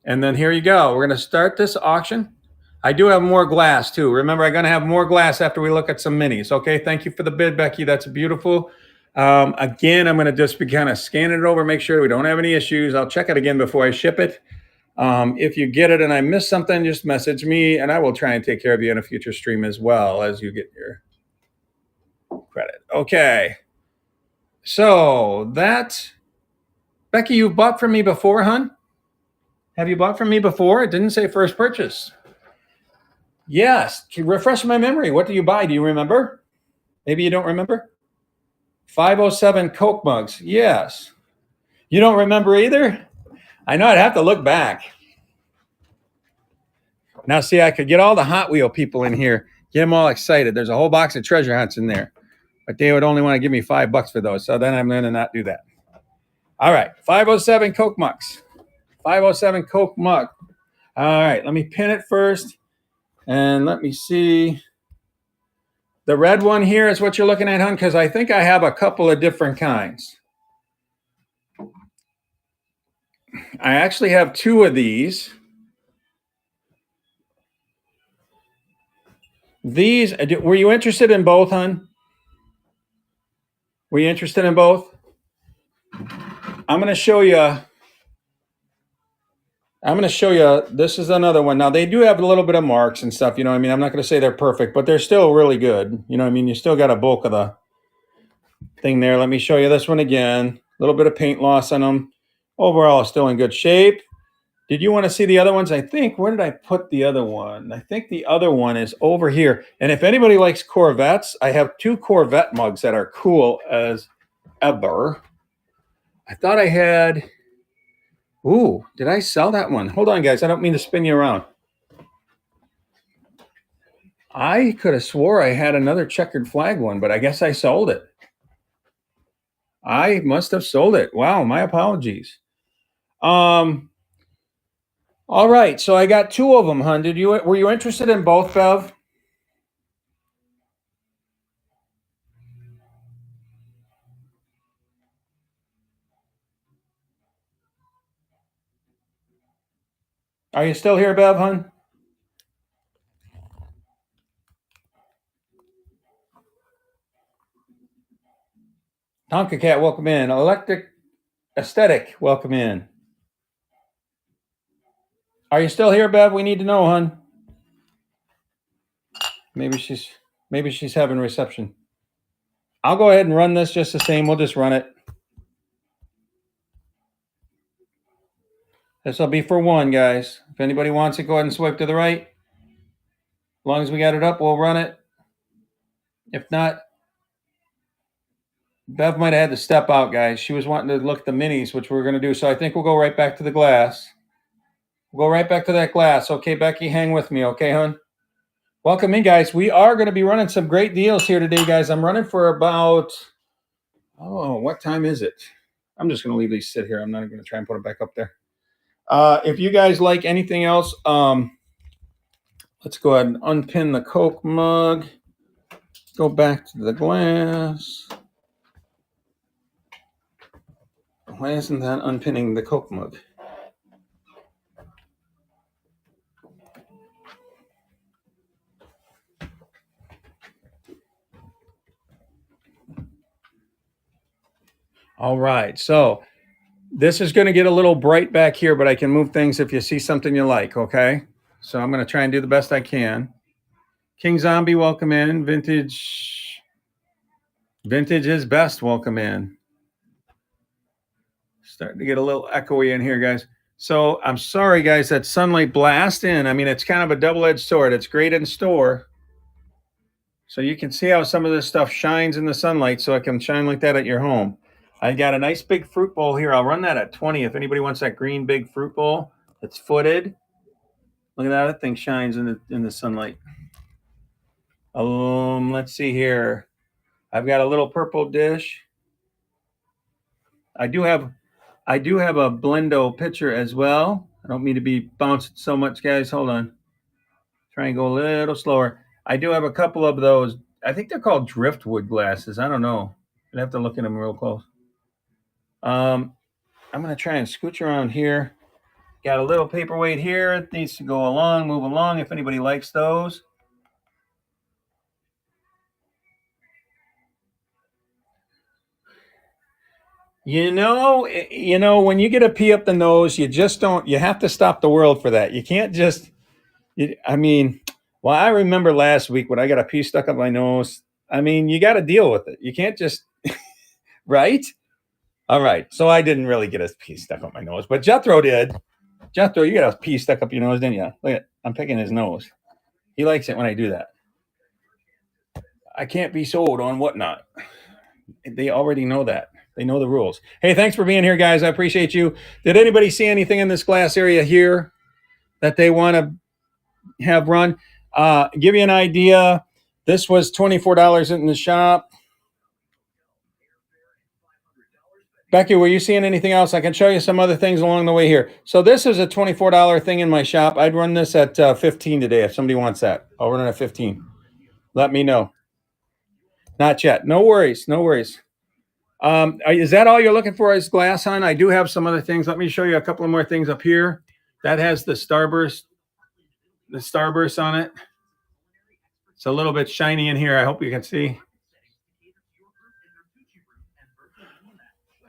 And then here you go. We're going to start this auction. I do have more glass too. Remember, I'm going to have more glass after we look at some minis. Okay, thank you for the bid, Becky. That's beautiful. Again, I'm going to just be kind of scanning it over, make sure we don't have any issues. I'll check it again before I ship it. If you get it and I miss something, just message me and I will try and take care of you in a future stream as well as you get your credit. Okay. So that, Becky, you've bought from me before, hon? Have you bought from me before? It didn't say first purchase. Yes. Refresh my memory. What do you buy? Do you remember? Maybe you don't remember? 507 Coke mugs. Yes. You don't remember either? I know I'd have to look back. Now, see, I could get all the Hot Wheel people in here, get them all excited. There's a whole box of treasure hunts in there, but they would only want to give me $5 for those. So then I'm going to not do that. All right. 507 Coke mugs. 507 Coke mug. All right. Let me pin it first. And let me see. The red one here is what you're looking at, hon, because I think I have a couple of different kinds. I actually have 2 of these. These, were you interested in both, hon? Were you interested in both? I'm going to show you. This is another one. Now, they do have a little bit of marks and stuff. You know what I mean? I'm not going to say they're perfect, but they're still really good. You know what I mean? You still got a bulk of the thing there. Let me show you this one again. A little bit of paint loss on them. Overall, still in good shape. Did you want to see the other ones? I think, where did I put the other one? I think the other one is over here. And if anybody likes Corvettes, I have 2 Corvette mugs that are cool as ever. I thought I had... Ooh, did I sell that one? Hold on, guys. I don't mean to spin you around. I could have swore I had another checkered flag one, but I guess I sold it. I must have sold it. Wow, my apologies. All right, so I got 2 of them, hon. Were you interested in both, Bev? Are you still here, Bev, hon? Tonka Cat, welcome in. Electric Aesthetic, welcome in. Are you still here, Bev? We need to know, hon. Maybe she's having reception. I'll go ahead and run this just the same. We'll just run it. This will be for 1, guys. If anybody wants it, go ahead and swipe to the right. As long as we got it up, we'll run it. If not, Bev might have had to step out, guys. She was wanting to look at the minis, which we're going to do. So I think we'll go right back to the glass. We'll go right back to that glass. Okay, Becky, hang with me. Okay, hon? Welcome in, guys. We are going to be running some great deals here today, guys. I'm running for about, what time is it? I'm just going to leave these sit here. I'm not going to try and put them back up there. If you guys like anything else, let's go ahead and unpin the Coke mug. Go back to the glass. Why isn't that unpinning the Coke mug? All right, so this is going to get a little bright back here, but I can move things if you see something you like, okay? So I'm going to try and do the best I can. King Zombie, welcome in. Vintage is best, welcome in. Starting to get a little echoey in here, guys. So I'm sorry, guys, that sunlight blast in. I mean, it's kind of a double-edged sword. It's great in store. So you can see how some of this stuff shines in the sunlight, so it can shine like that at your home. I got a nice big fruit bowl here. I'll run that at 20 if anybody wants that green big fruit bowl that's footed. Look at that. That thing shines in the sunlight. Let's see here. I've got a little purple dish. I I do have a Blendo pitcher as well. I don't mean to be bouncing so much, guys. Hold on. Try and go a little slower. I do have a couple of those. I think they're called driftwood glasses. I don't know. I'd have to look at them real close. I'm going to try and scooch around here. Got a little paperweight here. It needs to go along, move along if anybody likes those. You know, when you get a pee up the nose, you just don't, you have to stop the world for that. You can't just, I mean, well, I remember last week when I got a pee stuck up my nose. I mean, you got to deal with it. You can't just, right? All right. So I didn't really get a pee stuck up my nose, but Jethro did. Jethro, you got a pee stuck up your nose, didn't you? Look at, I'm picking his nose. He likes it when I do that. I can't be sold on whatnot. They already know that. They know the rules. Hey, thanks for being here, guys. I appreciate you. Did anybody see anything in this glass area here that they want to have run? Give you an idea. This was $24 in the shop. Becky, were you seeing anything else? I can show you some other things along the way here. So this is a $24 thing in my shop. I'd run this at 15 today if somebody wants that. I'll run it at 15. Let me know. Not yet. No worries. No worries. Is that all you're looking for is glass on? I do have some other things. Let me show you a couple of more things up here. That has the starburst on it. It's a little bit shiny in here. I hope you can see.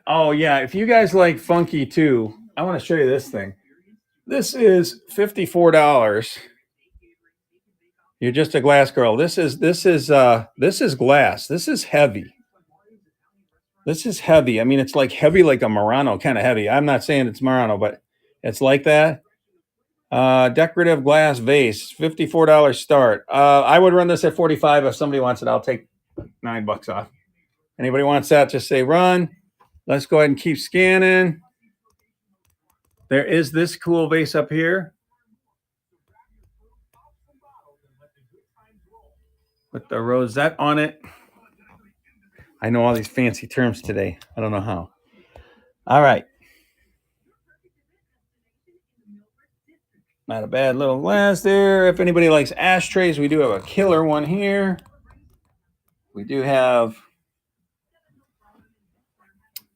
Oh yeah, if you guys like funky too, I want to show you this thing. This is $54. You're just a glass girl. This is glass. This is heavy. This is heavy. I mean, it's like heavy, like a Murano kind of heavy. I'm not saying it's Murano, but it's like that. Decorative glass vase, $54 start. I would run this at 45. If somebody wants it, I'll take $9 off. Anybody wants that, just say run. Let's go ahead and keep scanning. There is this cool vase up here with the rosette on it. I know all these fancy terms today. I don't know how. All right. Not a bad little glass there. If anybody likes ashtrays, we do have a killer one here. We do have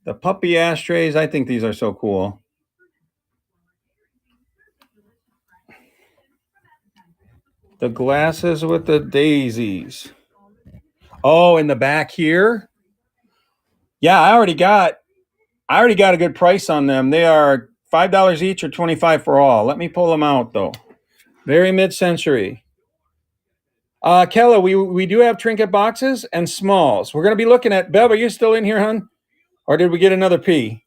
the puppy ashtrays. I think these are so cool. The glasses with the daisies. Oh, in the back here? Yeah, I already got a good price on them. They are $5 each or $25 for all. Let me pull them out though. Very mid-century. Kella, we do have trinket boxes and smalls. We're going to be looking at, Bev, are you still in here, hon? Or did we get another P?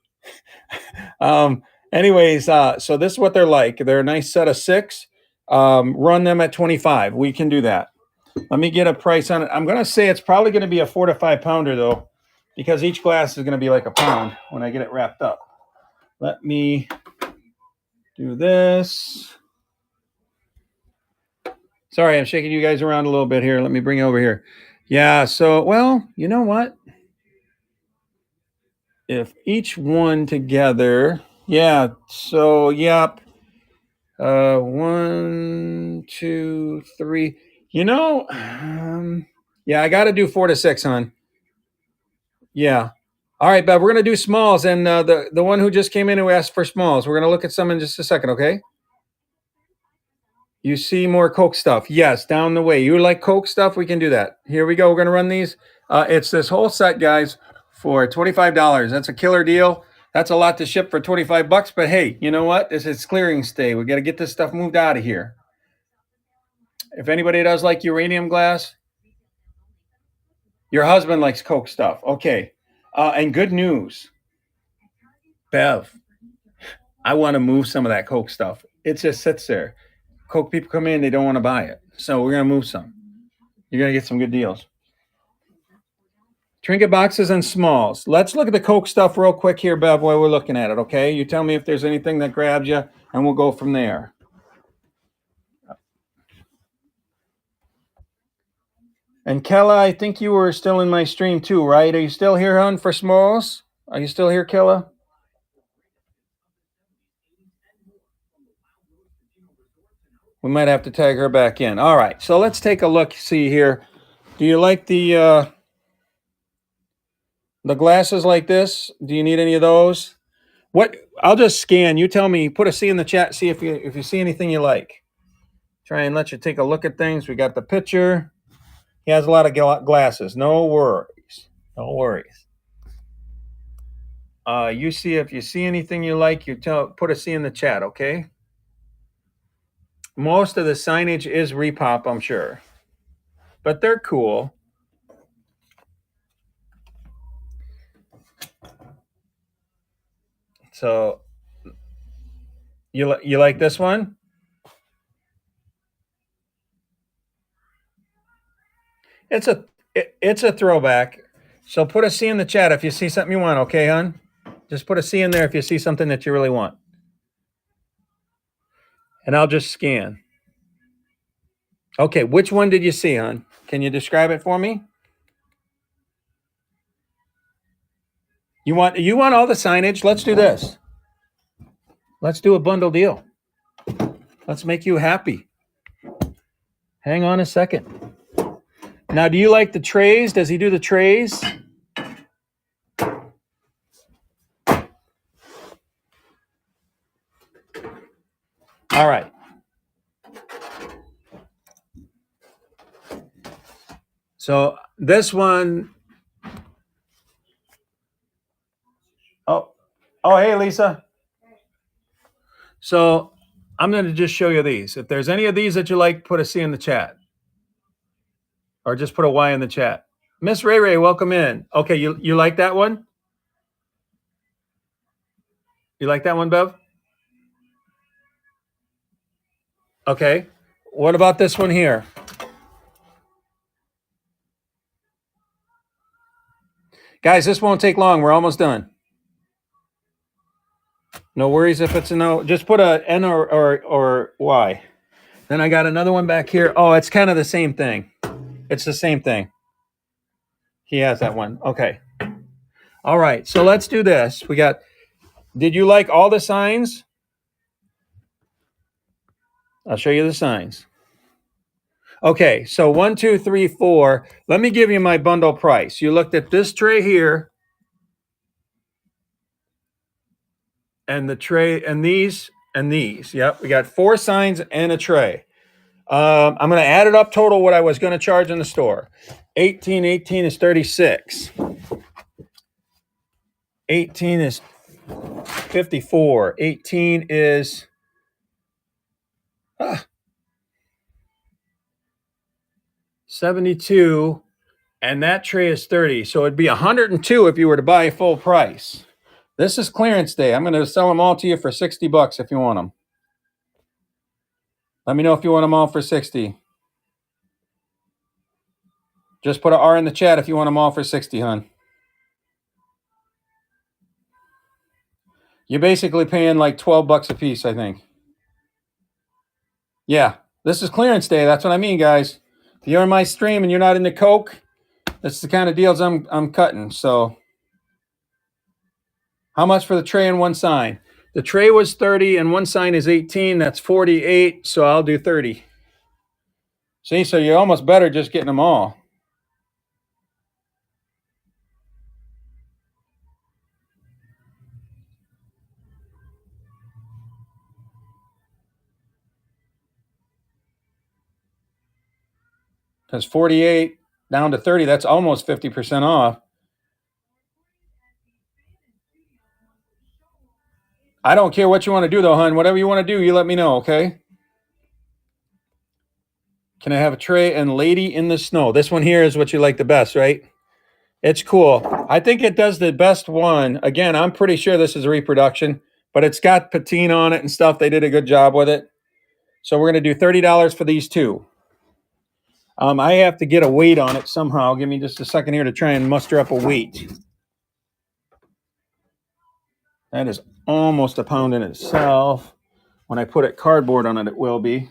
Anyways, so this is what they're like. They're a nice set of 6. Run them at 25. We can do that. Let me get a price on it. I'm going to say it's probably going to be a 4 to 5 pounder though, because each glass is going to be like a pound when I get it wrapped up. Let me do this. Sorry, I'm shaking you guys around a little bit here. Let me bring you over here. Yeah, so, well, you know what? If each one together, yeah, so, yep. 1, 2, 3. You know, yeah, I got to do 4 to 6, hon. Yeah. All right, Bev, we're going to do smalls. And the one who just came in who asked for smalls, we're going to look at some in just a second, okay? You see more Coke stuff. Yes, down the way. You like Coke stuff? We can do that. Here we go. We're going to run these. It's this whole set, guys, for $25. That's a killer deal. That's a lot to ship for $25. But hey, you know what? This is clearance day. We got to get this stuff moved out of here. If anybody does like uranium glass, your husband likes Coke stuff. Okay. And good news, Bev, I want to move some of that Coke stuff. It just sits there. Coke people come in, they don't want to buy it. So we're going to move some. You're going to get some good deals. Trinket boxes and smalls. Let's look at the Coke stuff real quick here, Bev, while we're looking at it, okay? You tell me if there's anything that grabs you, and we'll go from there. And Kella, I think you were still in my stream too, right? Are you still here, hon, for smalls? Are you still here, Kella? We might have to tag her back in. All right, so let's take a look, see here. Do you like the glasses like this? Do you need any of those? What? I'll just scan. You tell me. Put a C in the chat. See if you see anything you like. Try and let you take a look at things. We got the picture. He has a lot of glasses. No worries. No worries. You see if you see anything you like. Put a C in the chat. Okay. Most of the signage is Repop, I'm sure, but they're cool. So you like this one? It's a throwback. So put a C in the chat if you see something you want, okay, hon? Just put a C in there if you see something that you really want. And I'll just scan. Okay, which one did you see, hon? Can you describe it for me? You want all the signage? Let's do this. Let's do a bundle deal. Let's make you happy. Hang on a second. Now, do you like the trays? Does he do the trays? All right. So this one. Oh, hey, Lisa. So I'm going to just show you these. If there's any of these that you like, put a C in the chat. Or just put a Y in the chat. Miss Ray Ray, welcome in. Okay, you like that one? You like that one, Bev? Okay. What about this one here? Guys, this won't take long. We're almost done. No worries if it's a no. Just put a N or Y. Then I got another one back here. Oh, it's kind of the same thing. It's the same thing. He has that one. Okay. All right. So let's do this. Did you like all the signs? I'll show you the signs. Okay. So 1, 2, 3, 4. Let me give you my bundle price. You looked at this tray here. And the tray and these and these. Yep. We got 4 signs and a tray. I'm going to add it up total what I was going to charge in the store. 18 is 36. 18 is 54. 18 is 72. And that tray is 30. So it'd be 102 if you were to buy full price. This is clearance day. I'm going to sell them all to you for $60 if you want them. Let me know if you want them all for 60. Just put an R in the chat if you want them all for 60, hon. You're basically paying like $12 a piece, I think. Yeah, this is clearance day. That's what I mean, guys. If you're on my stream and you're not into Coke, that's the kind of deals I'm cutting. So, how much for the tray and one sign? The tray was 30 and one sign is 18. That's 48. So I'll do 30. See, so you're almost better just getting them all. Because 48 down to 30, that's almost 50% off. I don't care what you want to do, though, hon. Whatever you want to do, you let me know, okay? Can I have a tray and Lady in the Snow? This one here is what you like the best, right? It's cool. I think it does the best one. Again, I'm pretty sure this is a reproduction, but it's got patina on it and stuff. They did a good job with it. So we're going to do $30 for these two. I have to get a weight on it somehow. Give me just a second here to try and muster up a weight. That is almost a pound in itself. When I put it cardboard on it, it will be.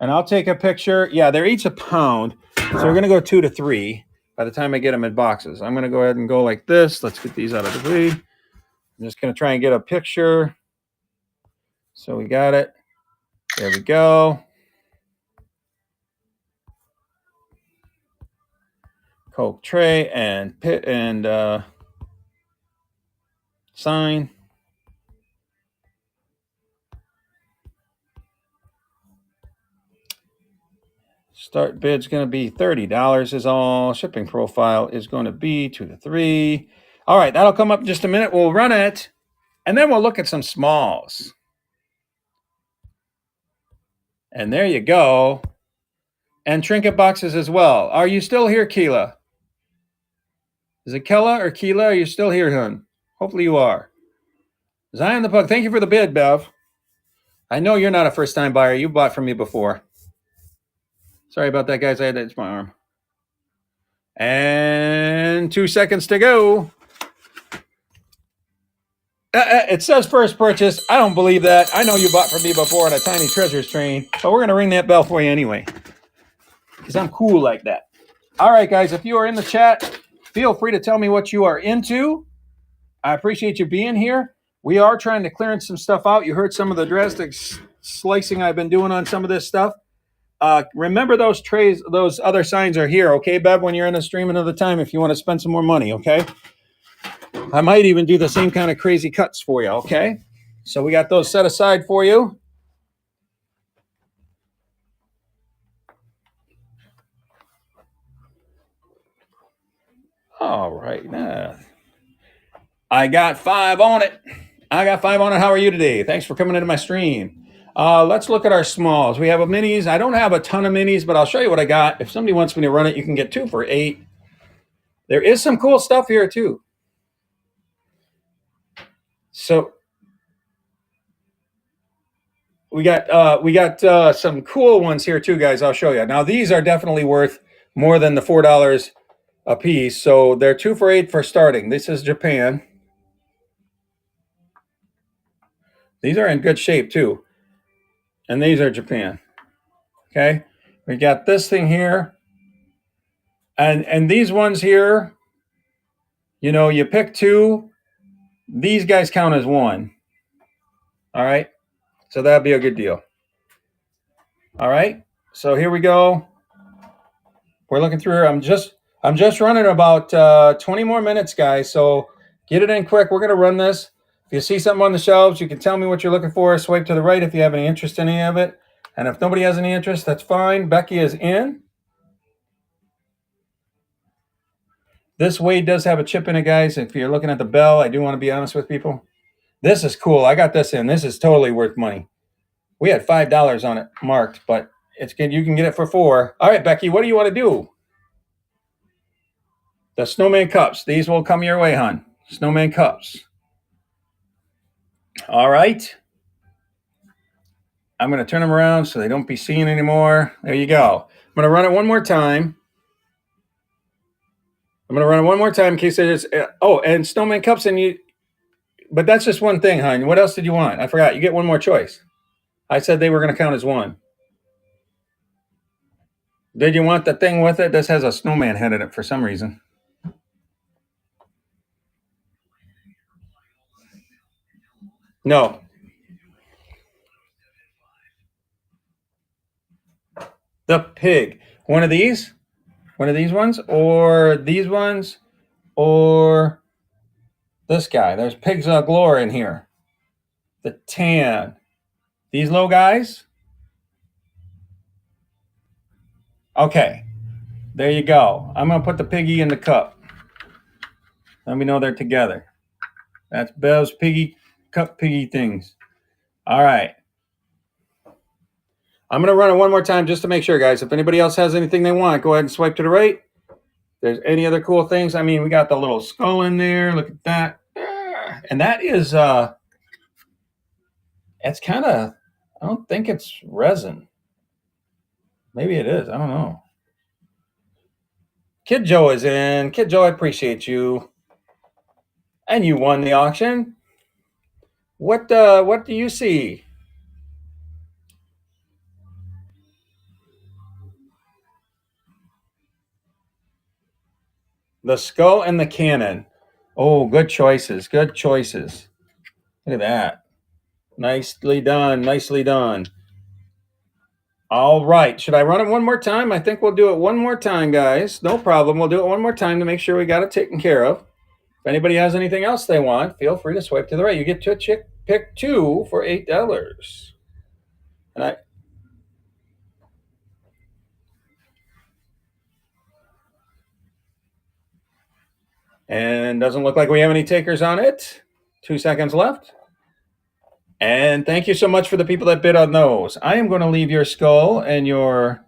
And I'll take a picture. Yeah, they're each a pound. So we're going to go 2 to 3 by the time I get them in boxes. I'm going to go ahead and go like this. Let's get these out of the way. I'm just going to try and get a picture. So we got it. There we go. Coke tray and pit and sign. Start bid's going to be $30 is all. Shipping profile is going to be 2 to 3. All right, that'll come up in just a minute. We'll run it, and then we'll look at some smalls. And there you go. And trinket boxes as well. Are you still here, Keela? Is it Kella or Keela? Are you still here, hon? Hopefully you are. Zion the Pug, thank you for the bid, Bev. I know you're not a first-time buyer. You bought from me before. Sorry about that, guys. I had to itch my arm. And 2 seconds to go. It says first purchase. I don't believe that. I know you bought from me before on a Tiny Treasures train, but we're going to ring that bell for you anyway because I'm cool like that. All right, guys, if you are in the chat, feel free to tell me what you are into. I appreciate you being here. We are trying to clearance some stuff out. You heard some of the drastic slicing I've been doing on some of this stuff. Remember those trays, those other signs are here, okay, Bev, when you're in the stream another time if you want to spend some more money, okay? I might even do the same kind of crazy cuts for you, okay? So we got those set aside for you. All right. I got 5 on it. How are you today? Thanks for coming into my stream. Let's look at our smalls. We have a minis. I don't have a ton of minis, but I'll show you what I got. If somebody wants me to run it, you can get 2 for $8. There is some cool stuff here too. So we got some cool ones here too, guys. I'll show you. Now these are definitely worth more than the $4 a piece. So they're 2 for $8 for starting. This is Japan. These are in good shape too. And these are Japan. Okay. We got this thing here. And these ones here, you know, you pick 2. These guys count as 1. All right. So that'd be a good deal. All right. So here we go. We're looking through here. I'm just running about 20 more minutes, guys. So get it in quick. We're going to run this. If you see something on the shelves, you can tell me what you're looking for. Swipe to the right if you have any interest in any of it. And if nobody has any interest, that's fine. Becky is in. This Wade does have a chip in it, guys. If you're looking at the bell, I do want to be honest with people. This is cool. I got this in. This is totally worth money. We had $5 on it marked, but it's good. You can get it for $4. All right, Becky, what do you want to do? The snowman cups. These will come your way, hon. Snowman cups. All right. I'm going to turn them around so they don't be seen anymore. There you go. I'm going to run it one more time. In case there's and snowman cups but that's just one thing, hon. What else did you want? I forgot. You get one more choice. I said they were going to count as 1. Did you want the thing with it? This has a snowman head in it for some reason. No. The pig. One of these ones, or these ones, or this guy. There's pigs galore in here. The tan. These low guys. Okay. There you go. I'm going to put the piggy in the cup. Let me know they're together. That's Bev's piggy cup piggy things. All right. I'm going to run it one more time just to make sure, guys. If anybody else has anything they want, go ahead and swipe to the right. If there's any other cool things. I mean, we got the little skull in there. Look at that. And that is, it's kind of, I don't think it's resin. Maybe it is. I don't know. Kid Joe is in. Kid Joe, I appreciate you. And you won the auction. What do you see? The skull and the cannon. Oh, good choices. Good choices. Look at that. Nicely done. Nicely done. All right. Should I run it one more time? I think we'll do it one more time, guys. No problem. We'll do it one more time to make sure we got it taken care of. If anybody has anything else they want, feel free to swipe to the right. You get to pick two for $8. And doesn't look like we have any takers on it. 2 seconds left. And thank you so much for the people that bid on those. I am going to leave your skull and your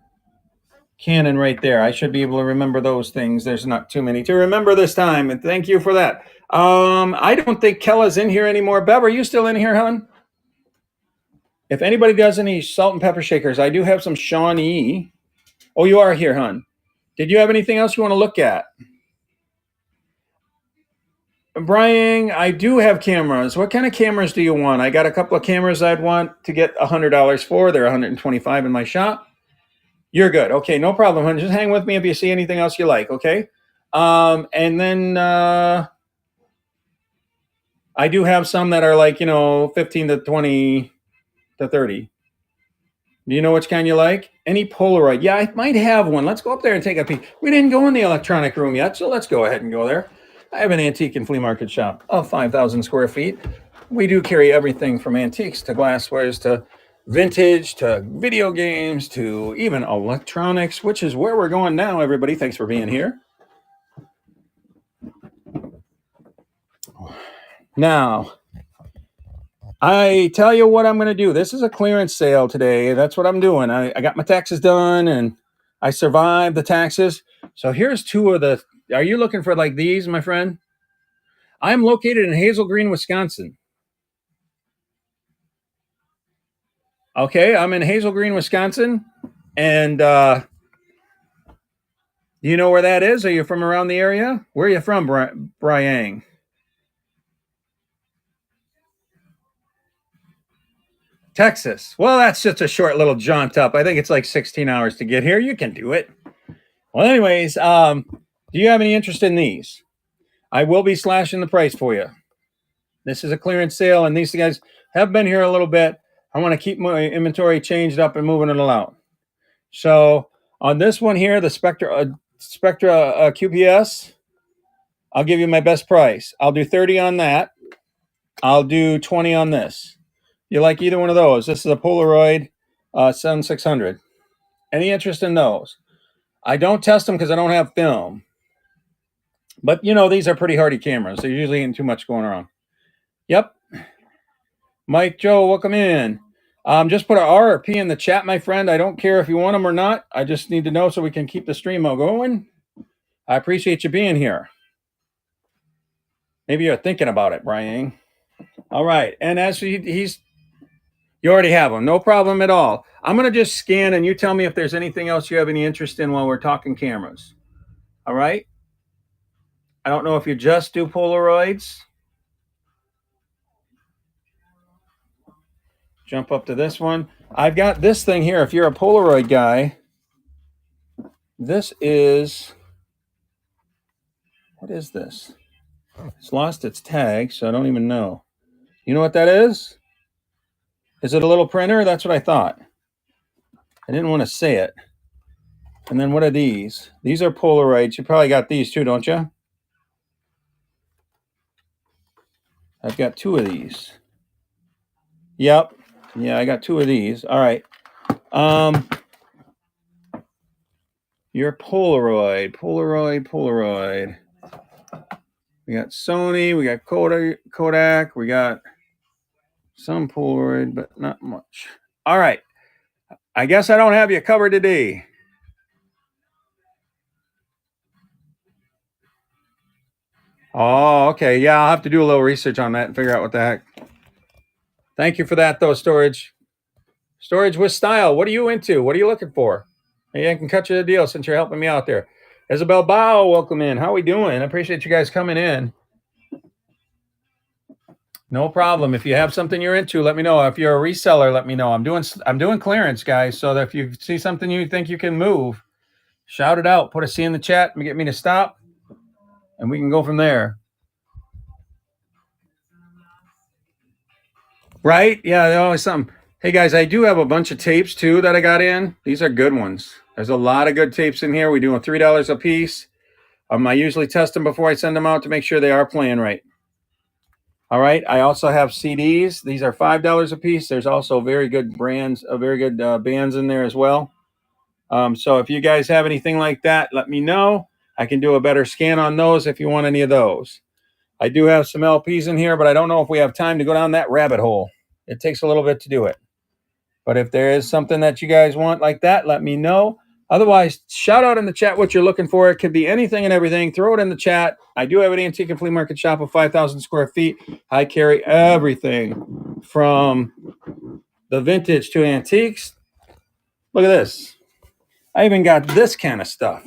cannon right there. I should be able to remember those things. There's not too many to remember this time, and thank you for that. I don't think Kella's in here anymore. Bev, are you still in here, hon? If anybody does any salt and pepper shakers, I do have some Shawnee. Oh, you are here, hon. Did you have anything else you want to look at? Brian, I do have cameras. What kind of cameras do you want? I got a couple of cameras I'd want to get $100 for. They're $125 in my shop. You're good. Okay, no problem, hon. Just hang with me if you see anything else you like, okay? And then I do have some that are like, 15 to 20 to 30. Do you know which kind you like? Any Polaroid? Yeah, I might have one. Let's go up there and take a peek. We didn't go in the electronic room yet, so let's go ahead and go there. I have an antique and flea market shop of 5,000 square feet. We do carry everything from antiques to glasswares to vintage to video games to even electronics, which is where we're going now, everybody. Thanks for being here. Now, I tell you what I'm going to do. This is a clearance sale today. That's what I'm doing. I got my taxes done and I survived the taxes. So here's two of the... Are you looking for like these, my friend? I'm located in Hazel Green, Wisconsin. Okay, I'm in Hazel Green, Wisconsin. And do you know where that is? Are you from around the area? Where are you from, Brian? Texas. Well, that's just a short little jaunt up. I think it's like 16 hours to get here. You can do it. Well, anyways, do you have any interest in these? I will be slashing the price for you. This is a clearance sale, and these guys have been here a little bit. I want to keep my inventory changed up and moving it along. So on this one here, the Spectra QPS, I'll give you my best price. I'll do 30 on that. I'll do 20 on this. You like either one of those? This is a Polaroid 7600. Any interest in those? I don't test them because I don't have film. But, these are pretty hardy cameras. They're usually ain't too much going on. Yep. Mike Joe, welcome in. Just put an R or P in the chat, my friend. I don't care if you want them or not. I just need to know so we can keep the stream going. I appreciate you being here. Maybe you're thinking about it, Brian. All right. And as you already have them. No problem at all. I'm going to just scan and you tell me if there's anything else you have any interest in while we're talking cameras. All right. I don't know if you just do Polaroids. Jump up to this one. I've got this thing here. If you're a Polaroid guy, this is... What is this? It's lost its tag, so I don't even know. You know what that is? Is it a little printer? That's what I thought. I didn't want to say it. And then what are these? These are Polaroids. You probably got these too, don't you? I've got two of these. Yep. Yeah, I got two of these. All right. Your Polaroid. We got Sony. We got Kodak. We got some Polaroid, but not much. All right. I guess I don't have you covered today. Oh, okay. Yeah, I'll have to do a little research on that and figure out what the heck. Thank you for that, though, Storage. Storage with style. What are you into? What are you looking for? Maybe I can cut you a deal since you're helping me out there. Isabel Bao, welcome in. How are we doing? I appreciate you guys coming in. No problem. If you have something you're into, let me know. If you're a reseller, let me know. I'm doing clearance, guys. So that if you see something you think you can move, shout it out. Put a C in the chat and get me to stop, and we can go from there. Right? Yeah, there's always something. Hey guys, I do have a bunch of tapes too that I got in. These are good ones. There's a lot of good tapes in here. We do $3 a piece. I usually test them before I send them out to make sure they are playing right. All right. I also have CDs. These are $5 a piece. There's also very good brands, very good bands in there as well. So if you guys have anything like that, let me know. I can do a better scan on those if you want any of those. I do have some LPs in here, but I don't know if we have time to go down that rabbit hole. It takes a little bit to do it. But if there is something that you guys want like that, let me know. Otherwise, shout out in the chat what you're looking for. It could be anything and everything. Throw it in the chat. I do have an antique and flea market shop of 5,000 square feet. I carry everything from the vintage to antiques. Look at this. I even got this kind of stuff.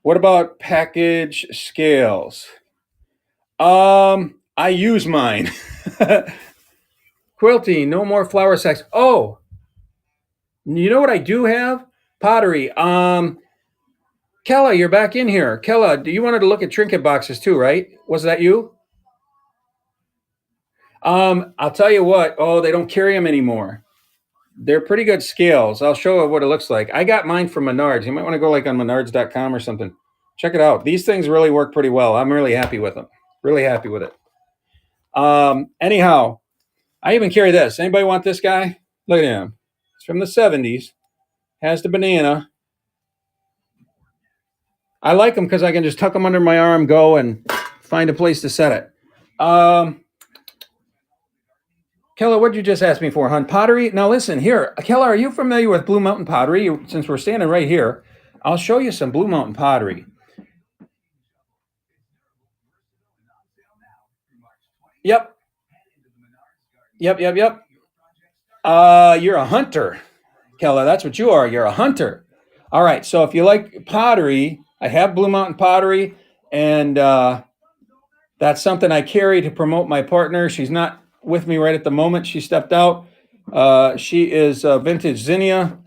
What about package scales? I use mine. Quilty, no more flour sacks. Oh, you know what I do have? Pottery. Kella, you're back in here. Kella, you wanted to look at trinket boxes too, right? Was that you? I'll tell you what. Oh, they don't carry them anymore. They're pretty good scales. I'll show you what it looks like. I got mine from Menards. You might want to go like on menards.com or something. Check it out. These things really work pretty well. I'm really happy with them. Really happy with it. Anyhow, I even carry this. Anybody want this guy? Look at him. It's from the 70s. Has the banana. I like them because I can just tuck them under my arm, go and find a place to set it. Keller, what did you just ask me for, hon? Pottery? Now listen, here. Keller, are you familiar with Blue Mountain Pottery? Since we're standing right here, I'll show you some Blue Mountain Pottery. Yep. You're a hunter, Keller. That's what you are. You're a hunter. All right. So if you like pottery, I have Blue Mountain Pottery, and that's something I carry to promote my partner. She's not with me right at the moment. She stepped out. She is Vintage Zinnia.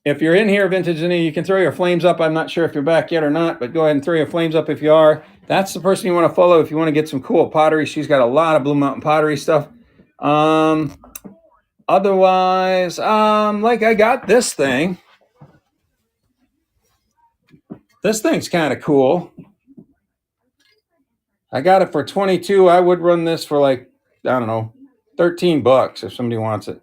If you're in here, Vintage Zinnia, you can throw your flames up. I'm not sure if you're back yet or not, but go ahead and throw your flames up if you are. That's the person you want to follow if you want to get some cool pottery. She's got a lot of Blue Mountain Pottery stuff. Otherwise, like I got this thing. This thing's kind of cool. I got it for 22. I would run this for like, I don't know, 13 bucks if somebody wants it.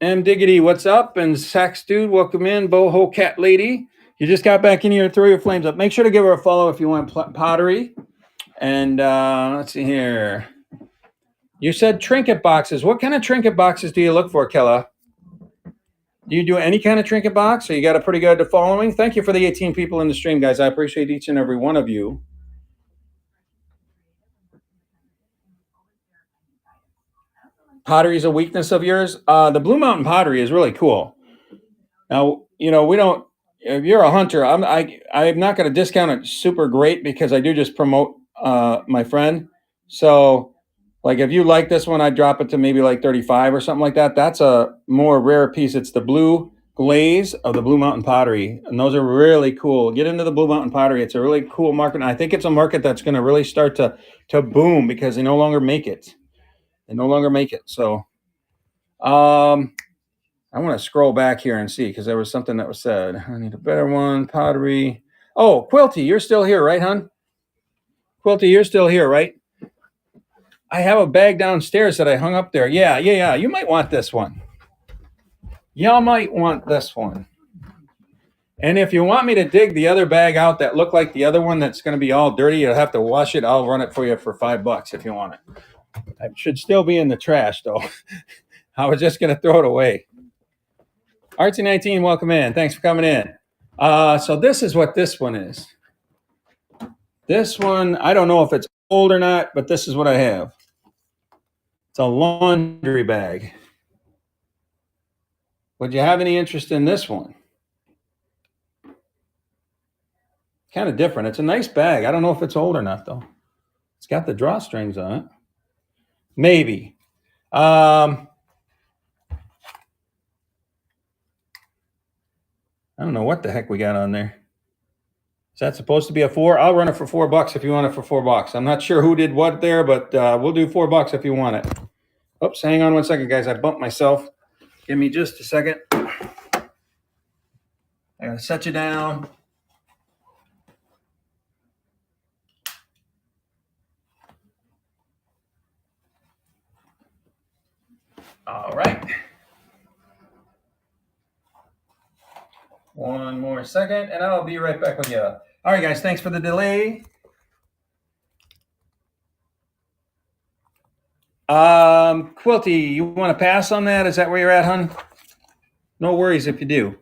M Diggity, what's up? And Sax Dude, welcome in. Boho Cat Lady, you just got back in here. Throw your flames up. Make sure to give her a follow if you want pottery. And let's see here. You said trinket boxes. What kind of trinket boxes do you look for, Kella? Do you do any kind of trinket box? So you got a pretty good following? Thank you for the 18 people in the stream, guys. I appreciate each and every one of you. Pottery is a weakness of yours. The Blue Mountain Pottery is really cool. Now, we don't. If you're a hunter, I'm not going to discount it super great because I do just promote my friend. So, like if you like this one, I'd drop it to maybe like 35 or something like that. That's a more rare piece. It's the blue glaze of the Blue Mountain Pottery, and those are really cool. Get into the Blue Mountain Pottery. It's a really cool market. And I think it's a market that's going to really start to boom because they no longer make it. So, I want to scroll back here and see because there was something that was said. I need a better one. Pottery. Oh, Quilty, you're still here, right, hon? Quilty, you're still here, right? I have a bag downstairs that I hung up there. Yeah. You might want this one. Y'all might want this one. And if you want me to dig the other bag out that looked like the other one that's going to be all dirty, you'll have to wash it. I'll run it for you for $5 if you want it. It should still be in the trash, though. I was just going to throw it away. Artsy19, welcome in. Thanks for coming in. So this is what this one is. This one, I don't know if it's old or not, but this is what I have. It's a laundry bag. Would you have any interest in this one? Kind of different. It's a nice bag. I don't know if it's old or not, though. It's got the drawstrings on it. Maybe. I don't know what the heck we got on there. Is that supposed to be a 4? I'll run it for $4 if you want it for $4. I'm not sure who did what there, but we'll do $4 if you want it. Oops, hang on one second, guys. I bumped myself. Give me just a second. I gotta set you down. All right. One more second, and I'll be right back with you. All right, guys, thanks for the delay. Quilty, you want to pass on that? Is that where you're at, hun? No worries if you do.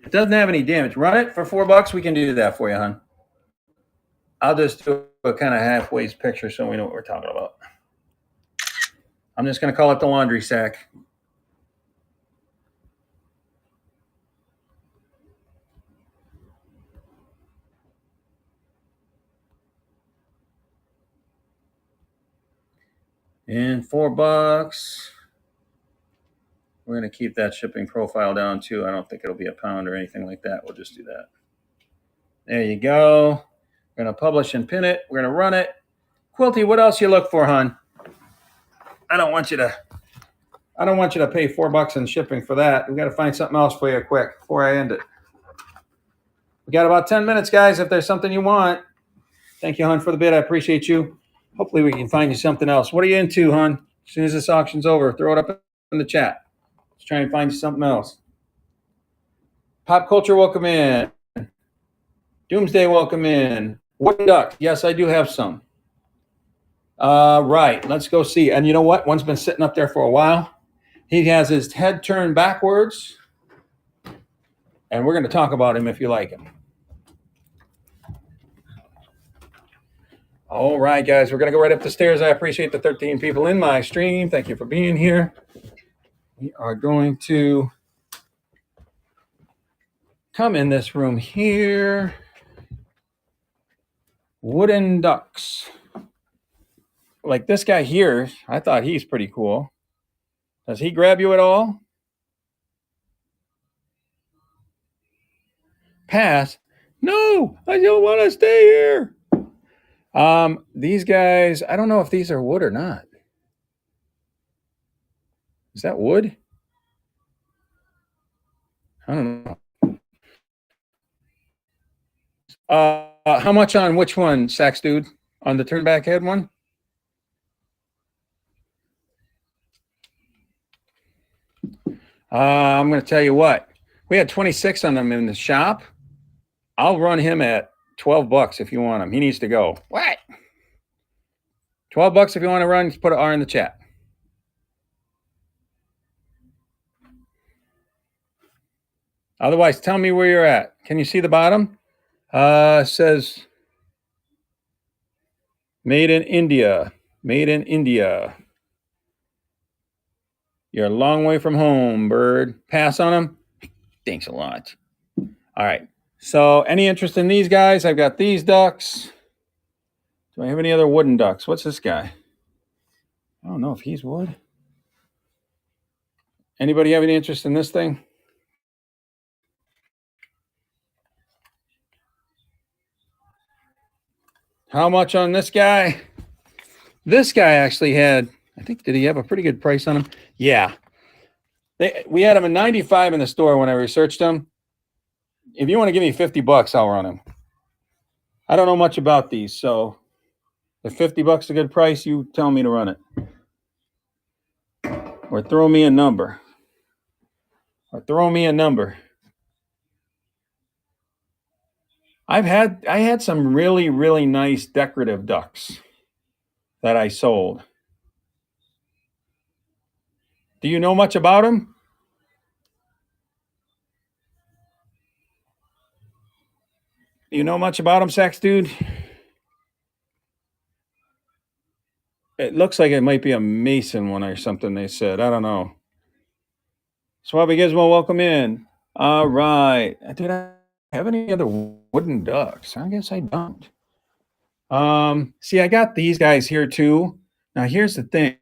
It doesn't have any damage. Run it for $4. We can do that for you, hun. I'll just do a kind of halfway picture so we know what we're talking about. I'm just going to call it the laundry sack. And $4. We're going to keep that shipping profile down too. I don't think it'll be a pound or anything like that. We'll just do that. There you go. We're going to publish and pin it. We're going to run it. Quilty, what else you look for, hon? I don't want you to pay $4 in shipping for that. We got to find something else for you quick before I end it. We got about 10 minutes, guys. If there's something you want. Thank you, hon, for the bid. I appreciate you. Hopefully we can find you something else. What are you into, hon? As soon as this auction's over, throw it up in the chat. Let's try and find you something else. Pop culture, welcome in. Doomsday, welcome in. Wooden duck. Yes, I do have some. Right. Let's go see. And you know what? One's been sitting up there for a while. He has his head turned backwards. And we're going to talk about him if you like him. All right, guys. We're going to go right up the stairs. I appreciate the 13 people in my stream. Thank you for being here. We are going to come in this room here. Wooden ducks. Like this guy here, I thought he's pretty cool. Does he grab you at all? Pass. No, I don't want to stay here. These guys, I don't know if these are wood or not. Is that wood? I don't know. How much on which one, Sax Dude? On the turn back head one? I'm going to tell you what. We had 26 on them in the shop. I'll run him at $12 if you want him. He needs to go. What? $12 if you want to run, put an R in the chat. Otherwise, tell me where you're at. Can you see the bottom? Says made in India. Made in India. You're a long way from home, bird. Pass on them? Thanks a lot. All right. So any interest in these guys? I've got these ducks. Do I have any other wooden ducks? What's this guy? I don't know if he's wood. Anybody have any interest in this thing? How much on this guy? This guy actually had, I think, did he have a pretty good price on him? Yeah. We had him at 95 in the store when I researched him. If you want to give me $50, I'll run him. I don't know much about these, so if $50 a good price, you tell me to run it. Or throw me a number. I had some really, really nice decorative ducks that I sold. Do you know much about them? Do you know much about them, Sax Dude? It looks like it might be a Mason one or something, they said. I don't know. Swabby Gizmo, welcome in. All right. Did I have any other wooden ducks? I guess I don't. See, I got these guys here too. Now, here's the thing.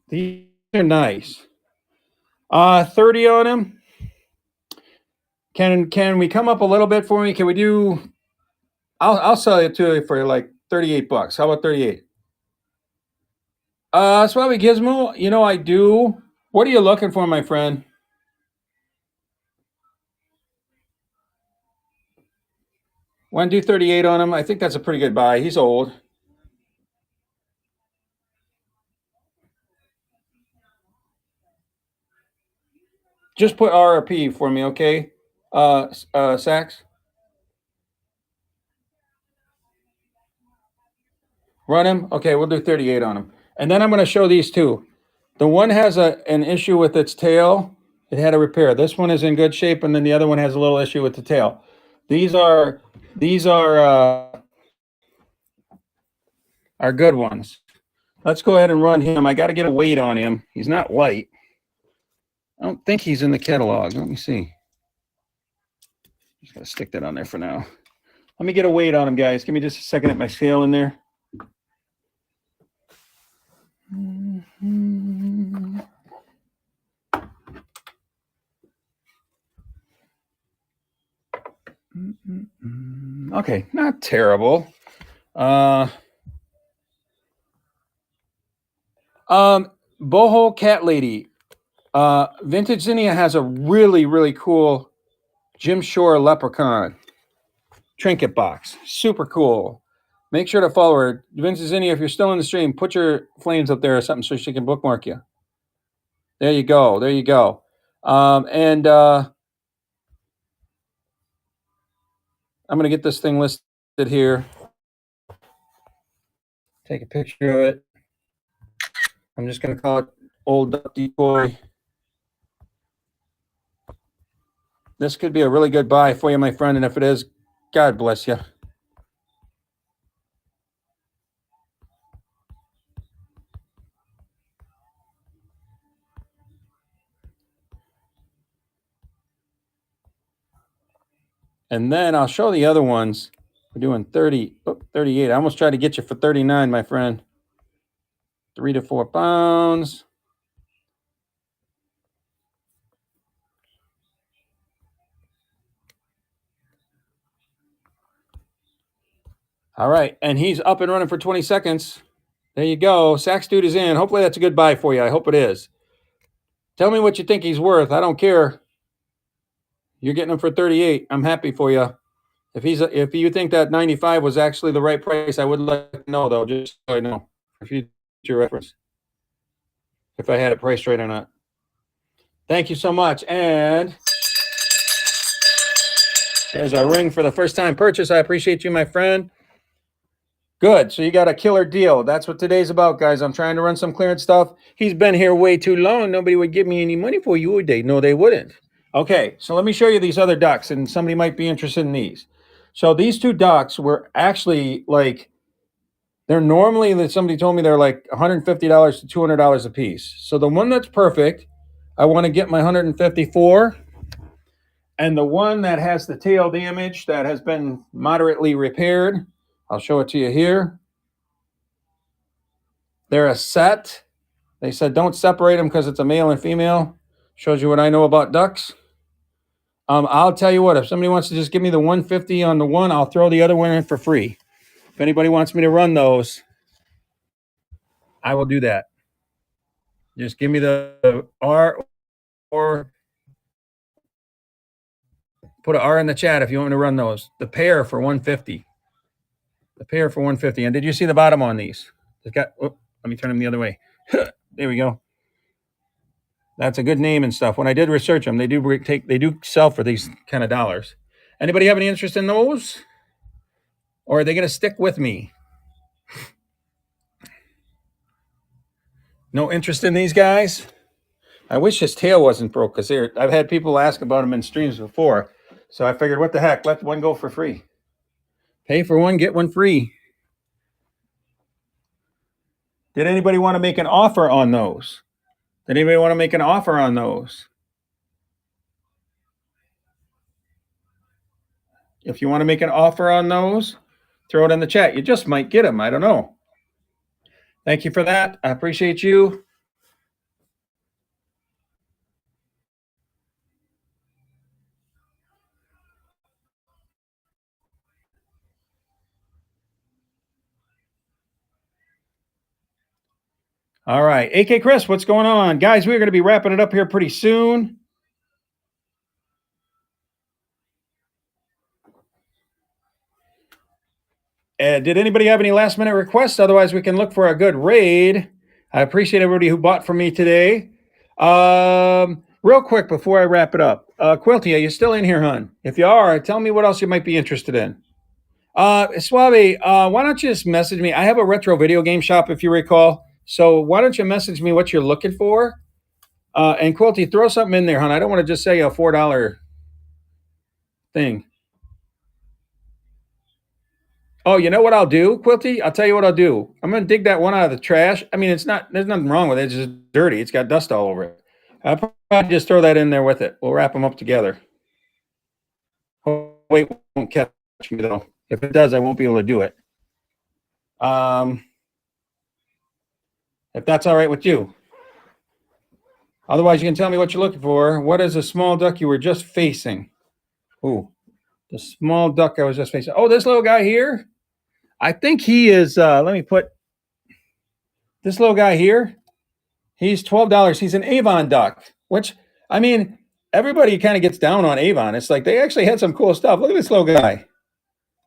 These are nice. 30 on them. Can we come up a little bit for me? Can we do? I'll sell it to you for like $38. How about 38? Swabby Gizmo, you know I do. What are you looking for, my friend? Want to do 38 on him? I think that's a pretty good buy. He's old. Just put RRP for me, okay? Sax. Run him. Okay, we'll do 38 on him. And then I'm going to show these two. The one has an issue with its tail. It had a repair. This one is in good shape, and then the other one has a little issue with the tail. These are good ones. Let's go ahead and run him. I got to get a weight on him. He's not light. I don't think he's in the catalog. Let me see. Just got to stick that on there for now. Let me get a weight on him, guys. Give me just a second at my scale in there. Okay, not terrible. Boho Cat Lady. Vintage Zinnia has a really, really cool Jim Shore Leprechaun trinket box. Super cool. Make sure to follow her. Vintage Zinnia, if you're still in the stream, put your flames up there or something so she can bookmark you. There you go. There you go. I'm going to get this thing listed here. Take a picture of it. I'm just going to call it Old Duck Decoy. This could be a really good buy for you, my friend. And if it is, God bless you. And then I'll show the other ones. We're doing 38. I almost tried to get you for 39, my friend. 3 to 4 pounds. All right. And he's up and running for 20 seconds. There you go. Sax Dude is in. Hopefully that's a good buy for you. I hope it is. Tell me what you think he's worth. I don't care. You're getting him for 38. I'm happy for you. If you think that 95 was actually the right price, I would like to know, though, just so I know for future reference, if I had it priced right or not. Thank you so much. And there's our ring for the first time purchase. I appreciate you, my friend. Good. So you got a killer deal. That's what today's about, guys. I'm trying to run some clearance stuff. He's been here way too long. Nobody would give me any money for you, would they? No, they wouldn't. Okay, so let me show you these other ducks, and somebody might be interested in these. So these two ducks were actually like, they're normally, somebody told me they're like $150 to $200 a piece. So the one that's perfect, I want to get my 154. And the one that has the tail damage that has been moderately repaired, I'll show it to you here. They're a set. They said don't separate them because it's a male and female. Shows you what I know about ducks. I'll tell you what, if somebody wants to just give me the 150 on the one, I'll throw the other one in for free. If anybody wants me to run those, I will do that. Just give me the R, or put an R in the chat if you want me to run those. The pair for 150. The pair for 150. And did you see the bottom on these? Let me turn them the other way. There we go. That's a good name and stuff. When I did research them, they do sell for these kind of dollars. Anybody have any interest in those? Or are they going to stick with me? No interest in these guys? I wish his tail wasn't broke, because I've had people ask about them in streams before. So I figured, what the heck, let one go for free. Pay for one, get one free. Did anybody want to make an offer on those? Did anybody want to make an offer on those? If you want to make an offer on those, throw it in the chat. You just might get them. I don't know. Thank you for that. I appreciate you. All right. AK Chris, what's going on? Guys, we're going to be wrapping it up here pretty soon. Did anybody have any last minute requests? Otherwise, we can look for a good raid. I appreciate everybody who bought from me today. Real quick before I wrap it up, Quilty, are you still in here, hon? If you are, tell me what else you might be interested in. Suave, why don't you just message me? I have a retro video game shop, if you recall. So why don't you message me what you're looking for? And Quilty, throw something in there, hon. I don't want to just say a $4 thing. Oh, you know what I'll do, Quilty? I'll tell you what I'll do. I'm going to dig that one out of the trash. I mean, there's nothing wrong with it. It's just dirty. It's got dust all over it. I'll probably just throw that in there with it. We'll wrap them up together. Oh, wait, won't catch me though. If it does, I won't be able to do it. If that's all right with you. Otherwise, you can tell me what you're looking for. What is a small duck you were just facing? Ooh, the small duck I was just facing. Oh, this little guy here? I think he is, let me put this little guy here. He's $12. He's an Avon duck, which, I mean, everybody kind of gets down on Avon. It's like they actually had some cool stuff. Look at this little guy.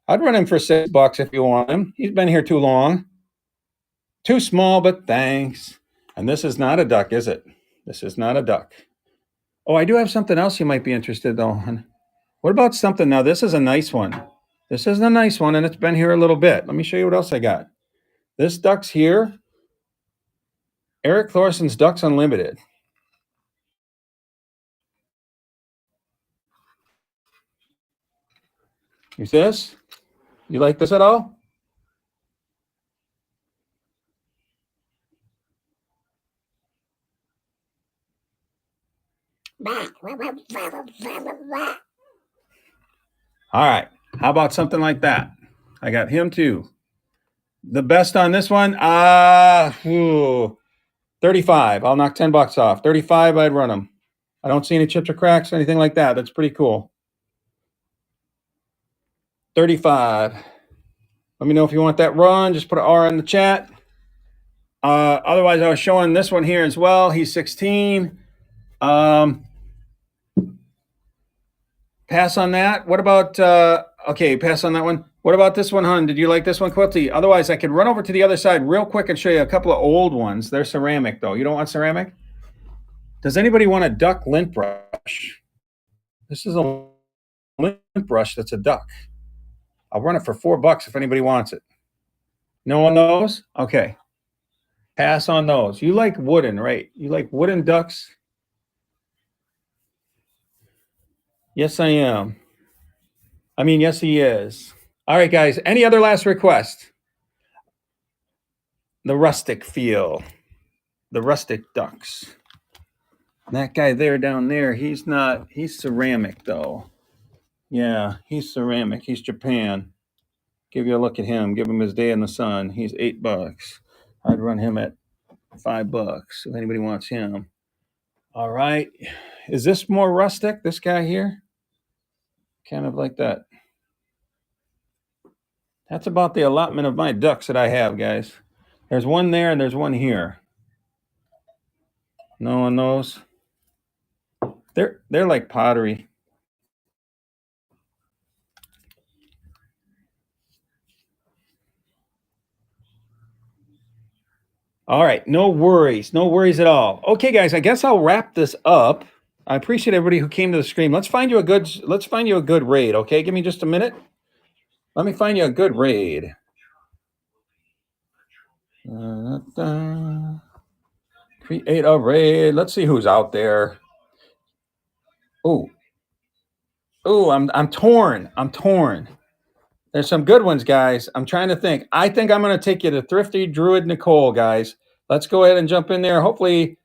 I'd run him for $6 if you want him. He's been here too long. Too small, but thanks. And this is not a duck, is it? This is not a duck. Oh, I do have something else you might be interested though. What about something? Now, this is a nice one. This is a nice one, and it's been here a little bit. Let me show you what else I got. This duck's here. Eric Thorson's Ducks Unlimited. You see this? You like this at all? All right. How about something like that? I got him too. The best on this one, 35. I'll knock $10 off. 35, I'd run them. I don't see any chips or cracks or anything like that. That's pretty cool. 35. Let me know if you want that run. Just put an R in the chat. Otherwise, I was showing this one here as well. He's 16. Pass on that. What about, okay, pass on that one. What about this one, hon? Did you like this one, Quilty? Otherwise, I could run over to the other side real quick and show you a couple of old ones. They're ceramic, though. You don't want ceramic? Does anybody want a duck lint brush? This is a lint brush that's a duck. I'll run it for $4 if anybody wants it. No one knows? Okay. Pass on those. You like wooden, right? You like wooden ducks? Yes, I am. I mean, yes, he is. All right, guys. Any other last request? The rustic feel. The rustic ducks. That guy there down there, he's ceramic, though. Yeah, he's ceramic. He's Japan. Give you a look at him. Give him his day in the sun. He's $8. I'd run him at $5 if anybody wants him. All right. Is this more rustic, this guy here? Kind of like that. That's about the allotment of my ducks that I have, guys. There's one there and there's one here. No one knows. They're like pottery. All right, no worries at all. Okay, guys, I guess I'll wrap this up. I appreciate everybody who came to the stream. Let's find you a good raid. Okay, give me just a minute. Let me find you a good raid. Create a raid. Let's see who's out there. Oh, I'm torn. There's some good ones, guys. I'm trying to think. I think I'm going to take you to Thrifty Druid Nicole, guys. Let's go ahead and jump in there. Hopefully,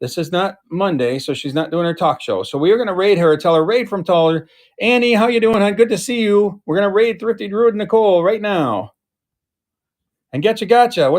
this is not Monday, so she's not doing her talk show. So we are going to raid her. Tell her raid from Taller. Annie, how you doing, hon? Good to see you. We're going to raid Thrifty Druid Nicole right now. And gotcha. What's